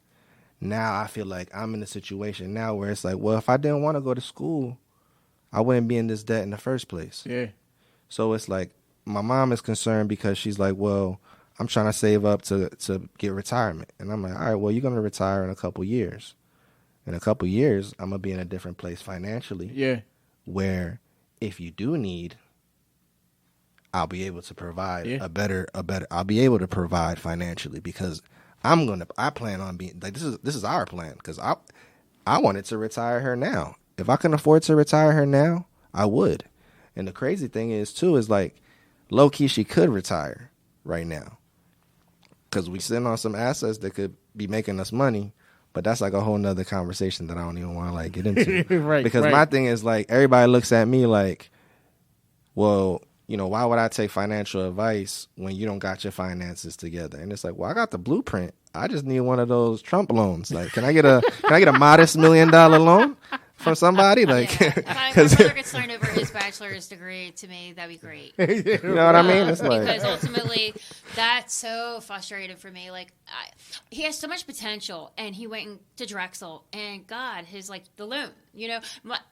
Now I feel like I'm in a situation now where it's like, well, if I didn't want to go to school, I wouldn't be in this debt in the first place. Yeah. So it's like my mom is concerned because she's like, well, I'm trying to save up to get retirement. And I'm like, all right, well, you're going to retire in a couple years. In a couple years, I'm going to be in a different place financially. Yeah. Where if you do need, I'll be able to provide I'll be able to provide financially because I plan on being like, this is our plan because I wanted to retire her now. If I can afford to retire her now, I would. And the crazy thing is too, is like low key, she could retire right now because we sitting on some assets that could be making us money. But that's like a whole nother conversation that I don't even want to like get into. Right. Because my thing is like everybody looks at me like, well, why would I take financial advice when you don't got your finances together? And it's like, well, I got the blueprint. I just need one of those Trump loans. Like, can I get a modest $1 million loan from somebody? Like, if my brother could sign over his bachelor's degree to me, that'd be great. You know what I mean? It's like, because ultimately, that's so frustrating for me. Like, he has so much potential, and he went to Drexel, and God, his the loan,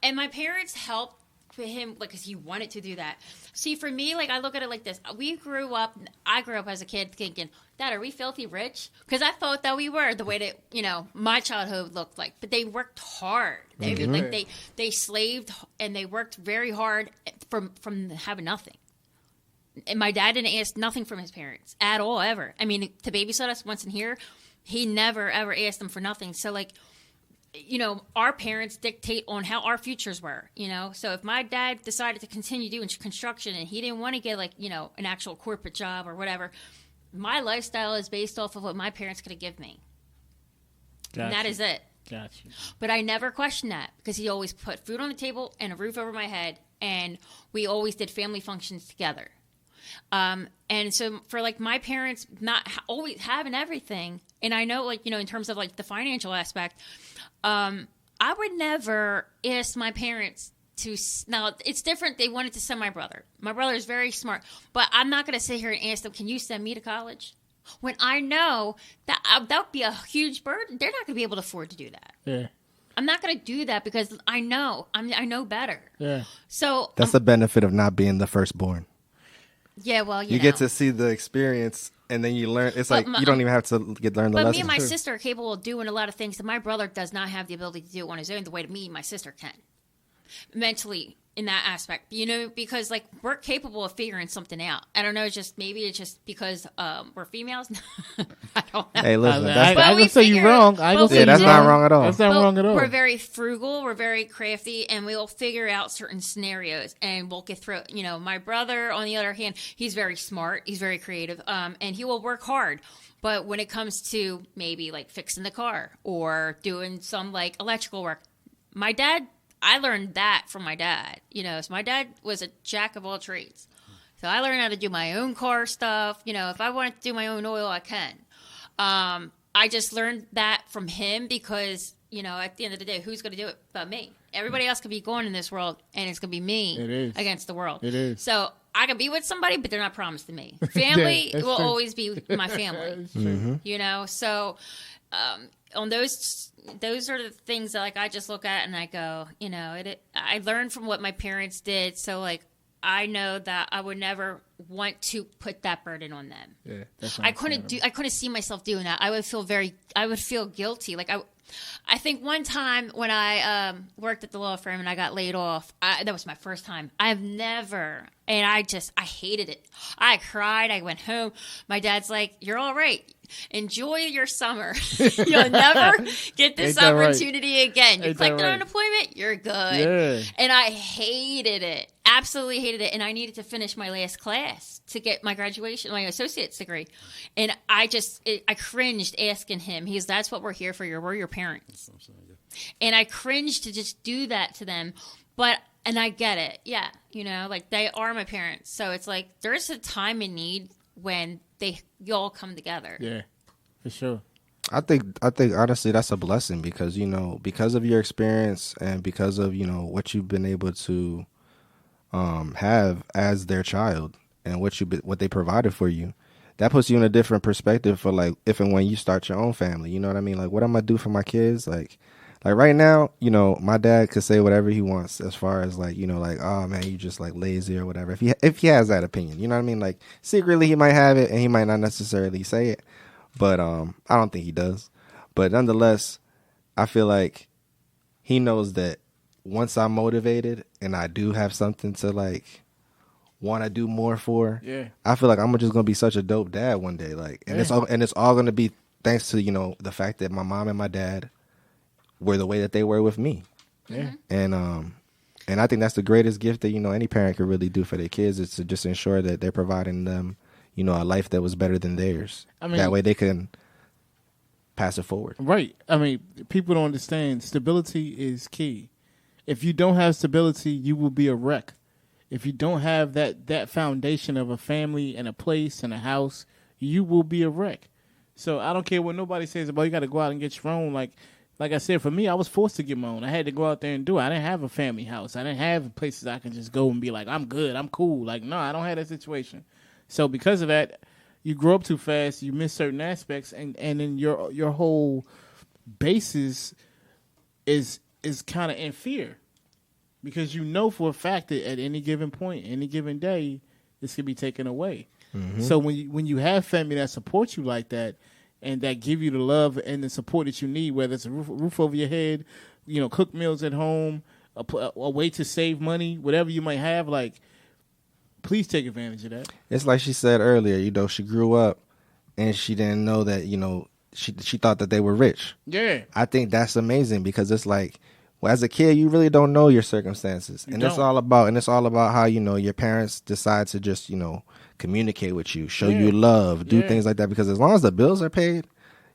and my parents helped for him, because he wanted to do that. See, for me, I look at it like this. I grew up as a kid thinking, Dad, are we filthy rich? Because I thought that we were, the way that, my childhood looked like. But they worked hard. They slaved, and they worked very hard from having nothing. And my dad didn't ask nothing from his parents at all, ever. I mean, to babysit us once in here, he never, ever asked them for nothing. So, our parents dictate on how our futures were, So if my dad decided to continue doing construction and he didn't want to get an actual corporate job or whatever, my lifestyle is based off of what my parents could have given me. Gotcha. And that is it. Got you. But I never questioned that because he always put food on the table and a roof over my head, and we always did family functions together. And so for like my parents not always having everything, and I know like, you know, in terms of like the financial aspect, I would never ask my parents to, now it's different. They wanted to send my brother. My brother is very smart, but I'm not going to sit here and ask them, can you send me to college? When I know that would be a huge burden. They're not going to be able to afford to do that. Yeah. I'm not going to do that because I know better. Yeah. So that's the benefit of not being the firstborn. Yeah, well, you get to see the experience, and then you learn. It's like you don't even have to learn the lesson. But me and my sister are capable of doing a lot of things that my brother does not have the ability to do on his own the way me and my sister can. Mentally, in that aspect, you know, because like we're capable of figuring something out. I don't know, maybe it's just because we're females. I don't know. Hey, listen, I'm gonna say you're wrong. That's not wrong at all. That's not wrong at all. We're very frugal. We're very crafty, and we'll figure out certain scenarios, and we'll get through. You know, my brother, on the other hand, he's very smart. He's very creative, and he will work hard. But when it comes to maybe like fixing the car or doing some like electrical work, my dad. I learned that from my dad, you know, so my dad was a jack of all trades. So I learned how to do my own car stuff. You know, if I wanted to do my own oil, I can. I just learned that from him because, you know, at the end of the day, who's going to do it but me? Everybody else could be going in this world, and it's going to be me against the world. It is. So I can be with somebody, but they're not promised to me. Family will always be my family, you know? So on those are the things that like I just look at and I go, you know, I learned from what my parents did, so like I know that I would never want to put that burden on them. Yeah, I couldn't see myself doing that. I would feel guilty. Like I think one time when I worked at the law firm and I got laid off, that was my first time. I've never, and I hated it. I cried. I went home. My dad's like, "You're all right. Enjoy your summer. You'll never get this opportunity again. You collected unemployment. You're good." Yeah. And I hated it. Absolutely hated it. And I needed to finish my last class to get my graduation, my associate's degree. And I cringed asking him. That's what we're here for. We're your parents. And I cringed to just do that to them. And I get it. Yeah. You know, like they are my parents. So it's like there's a time in need when you all come together. Yeah, for sure. I think honestly that's a blessing because, you know, because of your experience and because of, you know, what you've been able to have as their child and what they provided for you, that puts you in a different perspective for like if and when you start your own family. You know what I mean? Like what I'm gonna do for my kids, like right now, you know, my dad could say whatever he wants as far as like, you know, like, oh man, you just like lazy or whatever. If he has that opinion, you know what I mean? Like secretly he might have it and he might not necessarily say it, but I don't think he does. But nonetheless, I feel like he knows that once I'm motivated and I do have something to like want to do more for, I feel like I'm just gonna be such a dope dad one day. Like, and it's all gonna be thanks to, you know, the fact that my mom and my dad were the way that they were with me. Yeah. And I think that's the greatest gift that, you know, any parent could really do for their kids is to just ensure that they're providing them, you know, a life that was better than theirs. I mean, that way they can pass it forward. Right. I mean, people don't understand stability is key. If you don't have stability, you will be a wreck. If you don't have that foundation of a family and a place and a house, you will be a wreck. So I don't care what nobody says about you got to go out and get your own. Like I said, for me, I was forced to get my own. I had to go out there and do it. I didn't have a family house. I didn't have places I can just go and be like, I'm good, I'm cool. Like, no, I don't have that situation. So because of that, you grow up too fast, you miss certain aspects, and then your whole basis is kind of in fear. Because you know for a fact that at any given point, any given day, this could be taken away. Mm-hmm. So when you have family that supports you like that, and that give you the love and the support that you need, whether it's a roof over your head, you know, cook meals at home, a way to save money, whatever you might have, like, please take advantage of that. It's like she said earlier, you know, she grew up and she didn't know that, you know, she thought that they were rich. Yeah. I think that's amazing because it's like, well, as a kid, you really don't know your circumstances. It's all about how, you know, your parents decide to just, you know, communicate with you, show you love, do things like that. Because as long as the bills are paid,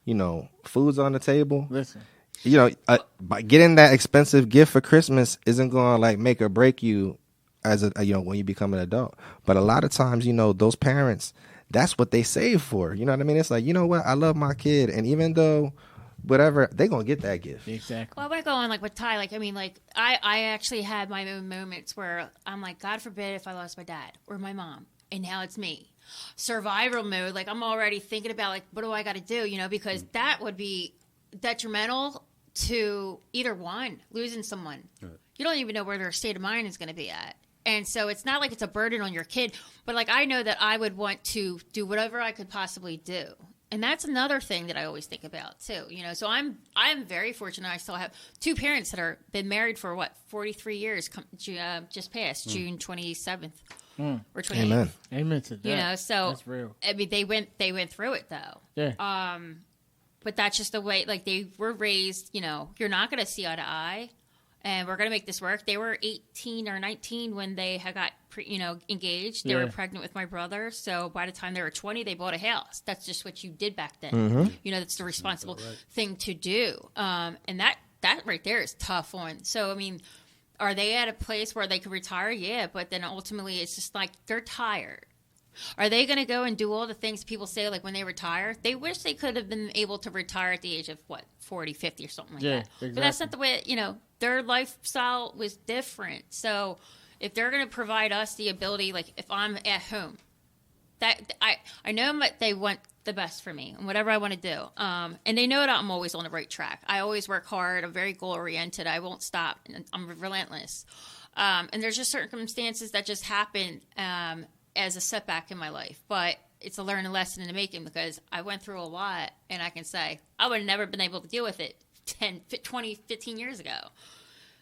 you know, food's on the table. Listen, by getting that expensive gift for Christmas isn't going to like make or break you as when you become an adult. But a lot of times, those parents, that's what they save for. You know what I mean? It's like, you know what? I love my kid. And even though whatever, they're going to get that gift. Exactly. Well, I want to go on like with Ty. Like, I mean, like I actually had my own moments where I'm like, God forbid if I lost my dad or my mom. And now it's me. Survival mode. Like I'm already thinking about like, what do I got to do? Because that would be detrimental to either one, losing someone. Right. You don't even know where their state of mind is going to be at. And so it's not like it's a burden on your kid, but like I know that I would want to do whatever I could possibly do. And that's another thing that I always think about too, So I'm very fortunate. I still have two parents that are been married for 43 years, just passed June 27th or 28th. Amen to that. So that's real. I mean, they went through it though. Yeah. But that's just the way, like they were raised. You're not going to see eye to eye. And we're going to make this work. They were 18 or 19 when they had got, engaged. They were pregnant with my brother. So by the time they were 20, they bought a house. That's just what you did back then. Mm-hmm. That's the responsible thing to do. And that right there is tough on. So, I mean, are they at a place where they could retire? Yeah. But then ultimately it's just like they're tired. Are they going to go and do all the things people say, like when they retire? They wish they could have been able to retire at the age of, 40, 50 or something like that. Exactly. But that's not the way, their lifestyle was different. So if they're going to provide us the ability, like if I'm at home, that I know they want the best for me and whatever I want to do. And they know that I'm always on the right track. I always work hard. I'm very goal-oriented. I won't stop. I'm relentless. And there's just circumstances that just happen as a setback in my life. But it's a learning lesson in the making because I went through a lot, and I can say I would have never been able to deal with it 10, 20, 15 years ago.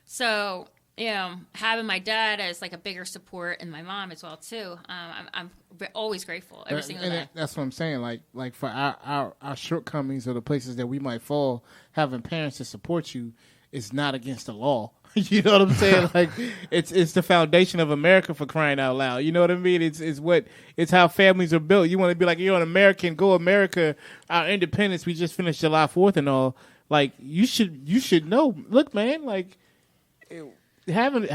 So, having my dad as like a bigger support and my mom as well too, I'm always grateful every single day. That's what I'm saying. Like for our shortcomings or the places that we might fall, having parents to support you is not against the law. You know what I'm saying? Like it's the foundation of America, for crying out loud. You know what I mean? It's how families are built. You want to be like, you're an American, go America. Our independence, we just finished July 4th and all. Like you should know. Look, man, like having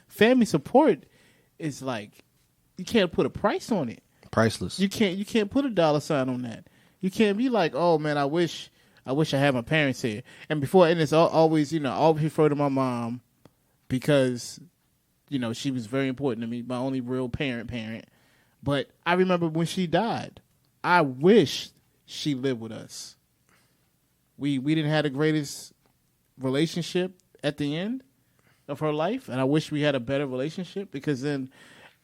family support is like you can't put a price on it. Priceless. You can't put a dollar sign on that. You can't be like, oh man, I wish I had my parents here. And it's always, always refer to my mom because, she was very important to me, my only real parent. But I remember when she died, I wished she lived with us. We didn't have the greatest relationship at the end of her life, and I wish we had a better relationship because then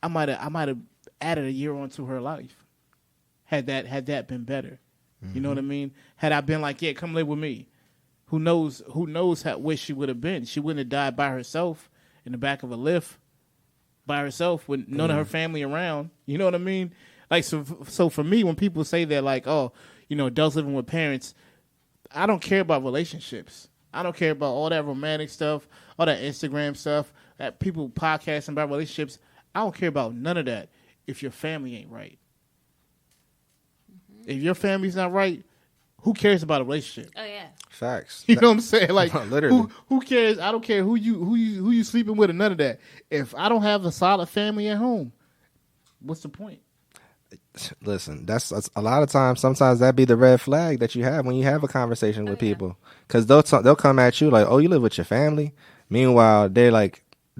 I might have added a year onto her life. Had that been better. You know what I mean? Had I been like, yeah, come live with me, who knows where she would have been. She wouldn't have died by herself in the back of a lift by herself with none of her family around. You know what I mean? Like, so for me, when people say that, like, oh, adults living with parents, I don't care about relationships. I don't care about all that romantic stuff, all that Instagram stuff, that people podcasting about relationships. I don't care about none of that if your family ain't right. If your family's not right, who cares about a relationship? Oh yeah, facts. You know what I'm saying? Like, literally, who cares? I don't care who you sleeping with or none of that. If I don't have a solid family at home, what's the point? Listen, that's a lot of times. Sometimes that be the red flag that you have when you have a conversation with people, because they'll come at you like, "Oh, you live with your family." Meanwhile, they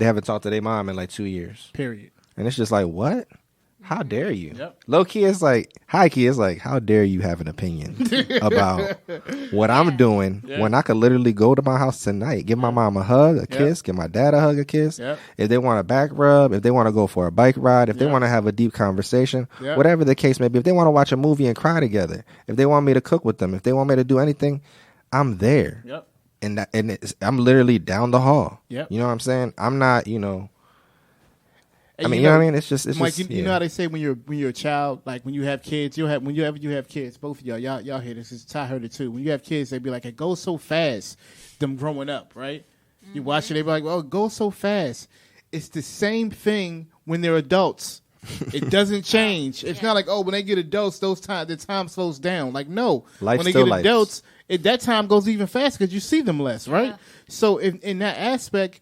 haven't talked to their mom in like 2 years. Period. And it's just like, what? How dare you? Yep. Low key, it's like, high key, it's like, how dare you have an opinion about what I'm doing when I could literally go to my house tonight, give my mom a hug, a kiss, give my dad a hug, a kiss. Yep. If they want a back rub, if they want to go for a bike ride, if they want to have a deep conversation, whatever the case may be, if they want to watch a movie and cry together, if they want me to cook with them, if they want me to do anything, I'm there. Yep. And I'm literally down the hall. Yep. You know what I'm saying? I'm not, And I mean, you know what I mean? It's just, Mike, you know how they say when you're a child, like when you have kids, you have kids, both of y'all hear this. Ty heard it too. When you have kids, they be like, it goes so fast, them growing up, right? You watch it, they be like, well, it goes so fast. It's the same thing when they're adults. It doesn't change. It's not like, oh, when they get adults, the time slows down. Like, no. Life when they still get life. adults, that time goes even faster because you see them less, right? Yeah. So in that aspect,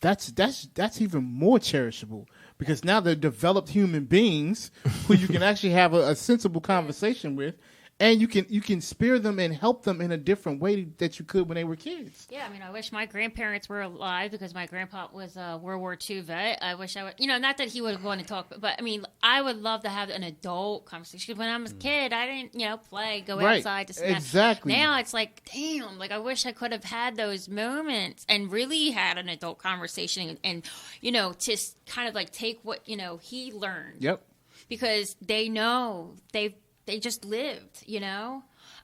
that's even more cherishable because now they're developed human beings who you can actually have a sensible conversation with. And you can spare them and help them in a different way that you could when they were kids. Yeah, I mean, I wish my grandparents were alive because my grandpa was a World War II vet. I wish I would, not that he would want to talk, but I mean, I would love to have an adult conversation. When I was a kid, I didn't, play, go outside to snack. Exactly. Now it's like, damn, like I wish I could have had those moments and really had an adult conversation and just kind of like take what, he learned. Yep. Because they know they just lived,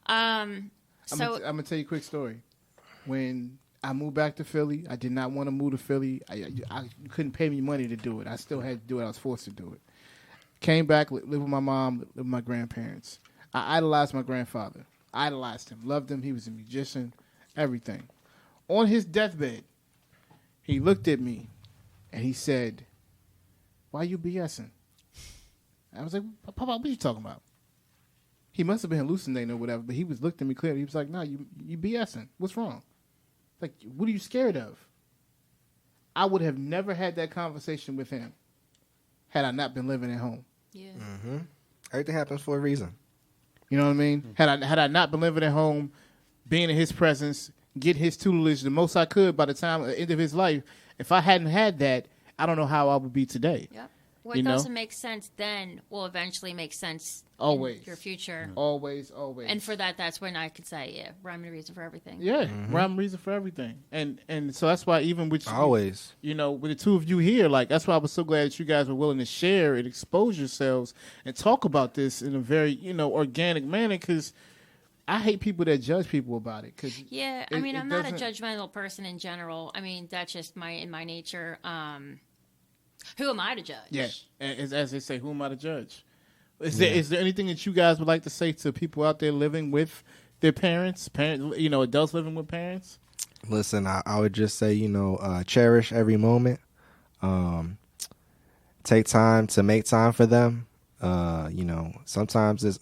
I'm gonna tell you a quick story. When I moved back to Philly, I did not want to move to Philly. I couldn't pay me money to do it. I still had to do it. I was forced to do it. Came back, lived with my mom, lived with my grandparents. I idolized my grandfather. Idolized him, loved him. He was a musician, everything. On his deathbed, he looked at me and he said, "Why you BSing?" I was like, "Papa, what are you talking about?" He must have been hallucinating or whatever, but he was looked at me clearly. He was like, "No, you BSing. What's wrong? Like, what are you scared of?" I would have never had that conversation with him had I not been living at home. Yeah. Mm-hmm. Everything happens for a reason. You know what I mean? Mm-hmm. Had I not been living at home, being in his presence, get his tutelage the most I could by the time the end of his life, if I hadn't had that, I don't know how I would be today. Yep. What doesn't make sense then will eventually make sense always in your future. Always. And for that's when I could say, rhyme and reason for everything. Yeah, rhyme and reason for everything. And so that's why even with always, with the two of you here, like that's why I was so glad that you guys were willing to share and expose yourselves and talk about this in a very organic manner because I hate people that judge people about it. Cause I'm not a judgmental person in general. I mean, that's just in my nature. Who am I to judge? Yeah, as they say, who am I to judge? Is there anything that you guys would like to say to people out there living with their parents, adults living with parents? Listen, I would just say, cherish every moment. Take time to make time for them. Sometimes it's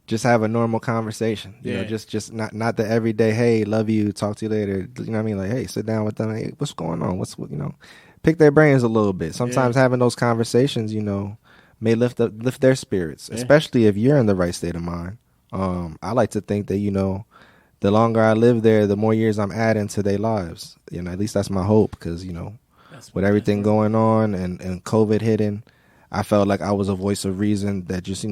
just have a normal conversation. Just not the everyday, hey, love you, talk to you later. You know what I mean? Like, hey, sit down with them. Hey, what's going on? Pick their brains a little bit. Sometimes having those conversations, may lift their spirits, especially if you're in the right state of mind. I like to think that, the longer I live there, the more years I'm adding to their lives. At least that's my hope because, with everything going on and COVID hitting, I felt like I was a voice of reason that just,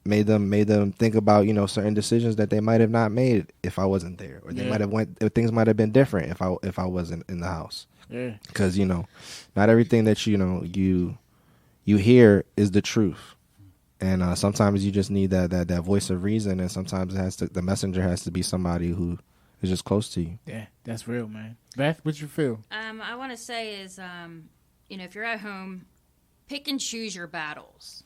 made them think about, certain decisions that they might have not made if I wasn't there, or they might have things might have been different if I wasn't in the house. Yeah. Because, not everything that, you hear is the truth. And sometimes you just need that voice of reason. And sometimes the messenger has to be somebody who is just close to you. Yeah, that's real, man. Beth, what you feel? I want to say is, if you're at home, pick and choose your battles.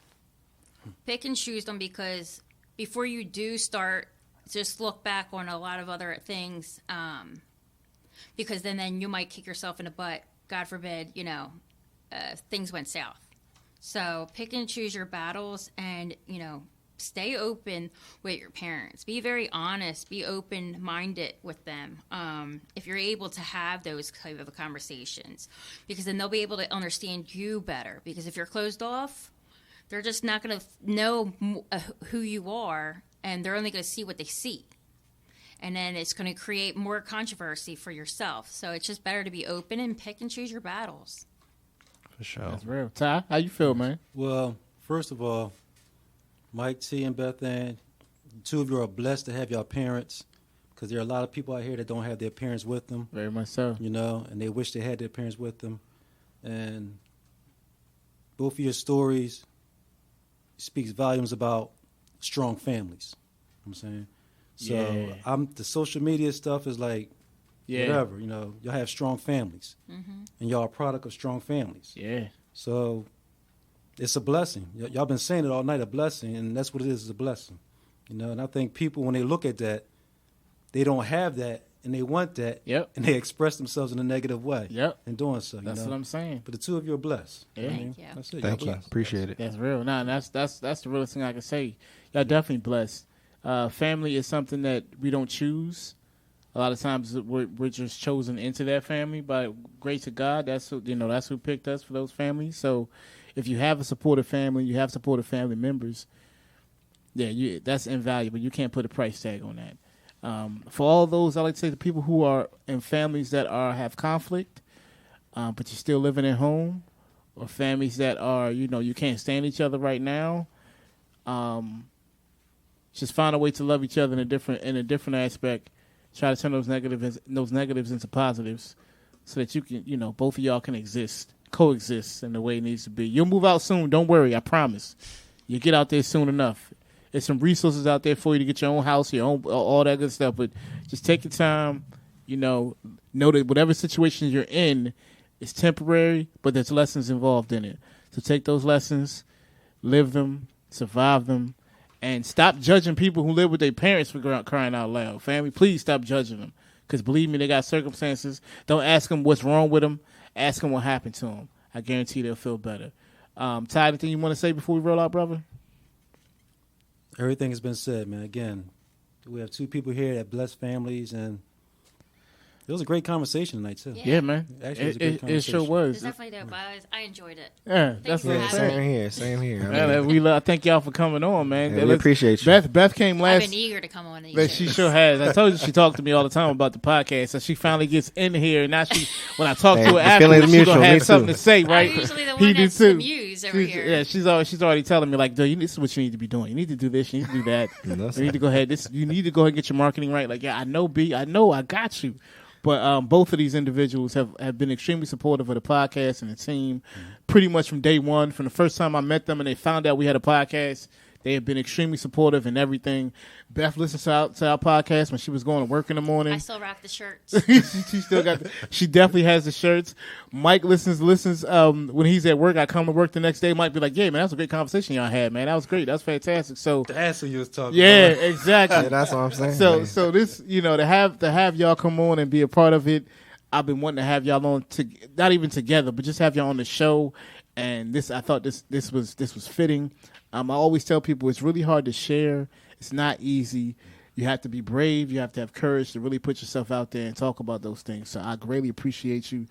Pick and choose them because before you do start, just look back on a lot of other things. Because then you might kick yourself in the butt. God forbid, things went south. So pick and choose your battles and, stay open with your parents. Be very honest. Be open-minded with them if you're able to have those type of conversations. Because then they'll be able to understand you better. Because if you're closed off, they're just not going to know who you are, and they're only going to see what they see. And then it's going to create more controversy for yourself. So it's just better to be open and pick and choose your battles. For sure. That's real. Ty, how you feel, man? Well, first of all, Mike, T, and Bethann, the two of you are blessed to have your parents because there are a lot of people out here that don't have their parents with them. Very much so. And they wish they had their parents with them. And both of your stories speaks volumes about strong families. You know what I'm saying? So the social media stuff is like whatever, y'all have strong families. Mm-hmm. And y'all are a product of strong families. Yeah. So it's a blessing. Y'all been saying it all night, a blessing, and that's what it is a blessing. And I think people, when they look at that, they don't have that and they want that, Yep. and they express themselves in a negative way. Yep. In doing so, That's what I'm saying. But the two of you are blessed. Yeah. Thank you. That's it. Thank Y'all you. blessed. Appreciate it. That's real. Nah, that's the realest thing I can say. Y'all definitely blessed. Family is something that we don't choose. A lot of times we're just chosen into that family by grace of God. That's who picked us for those families. So if you have a supportive family, you have supportive family members. Yeah, that's invaluable. You can't put a price tag on that. For all those, I like to say the people who are in families that have conflict, but you're still living at home, or families that are you can't stand each other right now. Just find a way to love each other in a different aspect. Try to turn those negatives into positives, so that you can both of y'all can coexist in the way it needs to be. You'll move out soon. Don't worry. I promise. You'll get out there soon enough. There's some resources out there for you to get your own house, your own all that good stuff. But just take your time. Know that whatever situation you're in is temporary, but there's lessons involved in it. So take those lessons, live them, survive them. And stop judging people who live with their parents for crying out loud. Family, please stop judging them. Because believe me, they got circumstances. Don't ask them what's wrong with them. Ask them what happened to them. I guarantee they'll feel better. Ty, anything you want to say before we roll out, brother? Everything has been said, man. Again, we have two people here that bless families, and it was a great conversation tonight, too. Yeah. Yeah, man. Actually, it was a great It conversation. sure was. It's definitely dope. I enjoyed it. Yeah, Thanks that's for what I'm having saying. me. Same here. I thank y'all for coming on, man. Yeah, we appreciate you. Beth came I've last. been eager to come on these But she sure has. I told you she talked to me all the time about the podcast, so she finally gets in here. And now when I talk to her the afterwards, feeling's she's gonna mutual. Me have too. something to say, right? I'm usually the He one do that's too. the muse over here. Yeah, she's already telling me like, this is what you need to be doing. You need to do this. You need to do that. You need to go ahead. You need to go ahead and get your marketing right. Like, yeah, I know, B. I know, I got you. But both of these individuals have been extremely supportive of the podcast and the team pretty much from day one. From the first time I met them and they found out we had a podcast, they have been extremely supportive in everything. Beth listens to our podcast when she was going to work in the morning. I still rock the shirts. she still got. She definitely has the shirts. Mike listens. When he's at work, I come to work the next day. Mike be like, "Yeah, man, that was a great conversation y'all had, man. That was great. That was fantastic." So That's what you was talking yeah, about. exactly. Yeah, that's what I'm saying. So this, to have y'all come on and be a part of it. I've been wanting to have y'all on not even together, but just have y'all on the show. And I thought this was fitting. I always tell people it's really hard to share. It's not easy. You have to be brave. You have to have courage to really put yourself out there and talk about those things. So I greatly appreciate you.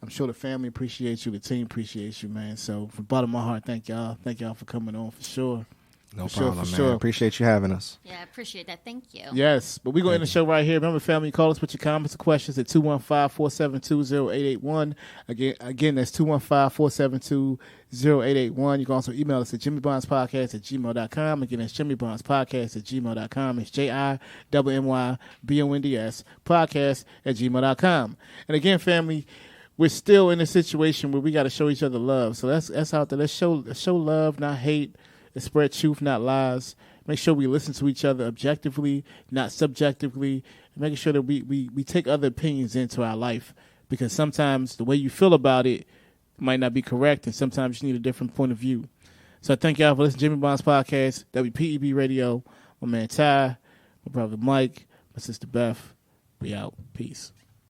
I'm sure the family appreciates you. The team appreciates you, man. So from the bottom of my heart, thank y'all. Thank y'all for coming on for sure. No For problem, sure. man. Appreciate you having us. Yeah, I appreciate that. Thank you. Yes, but we're going to end the show right here. Remember, family, call us with your comments or questions at 215-472-0881. Again, that's 215-472-0881. You can also email us at jimmybondspodcast@gmail.com. Again, that's jimmybondspodcast@gmail.com. It's JIMMYBONDS podcast@gmail.com. And again, family, we're still in a situation where we got to show each other love. So that's out there. Let's show love, not hate. Let's spread truth, not lies. Make sure we listen to each other objectively, not subjectively. Making sure that we take other opinions into our life, because sometimes the way you feel about it might not be correct, and sometimes you need a different point of view. So I thank y'all for listening to Jimmy Bond's podcast, WPEB Radio. My man Ty, my brother Mike, my sister Beth. We out. Peace.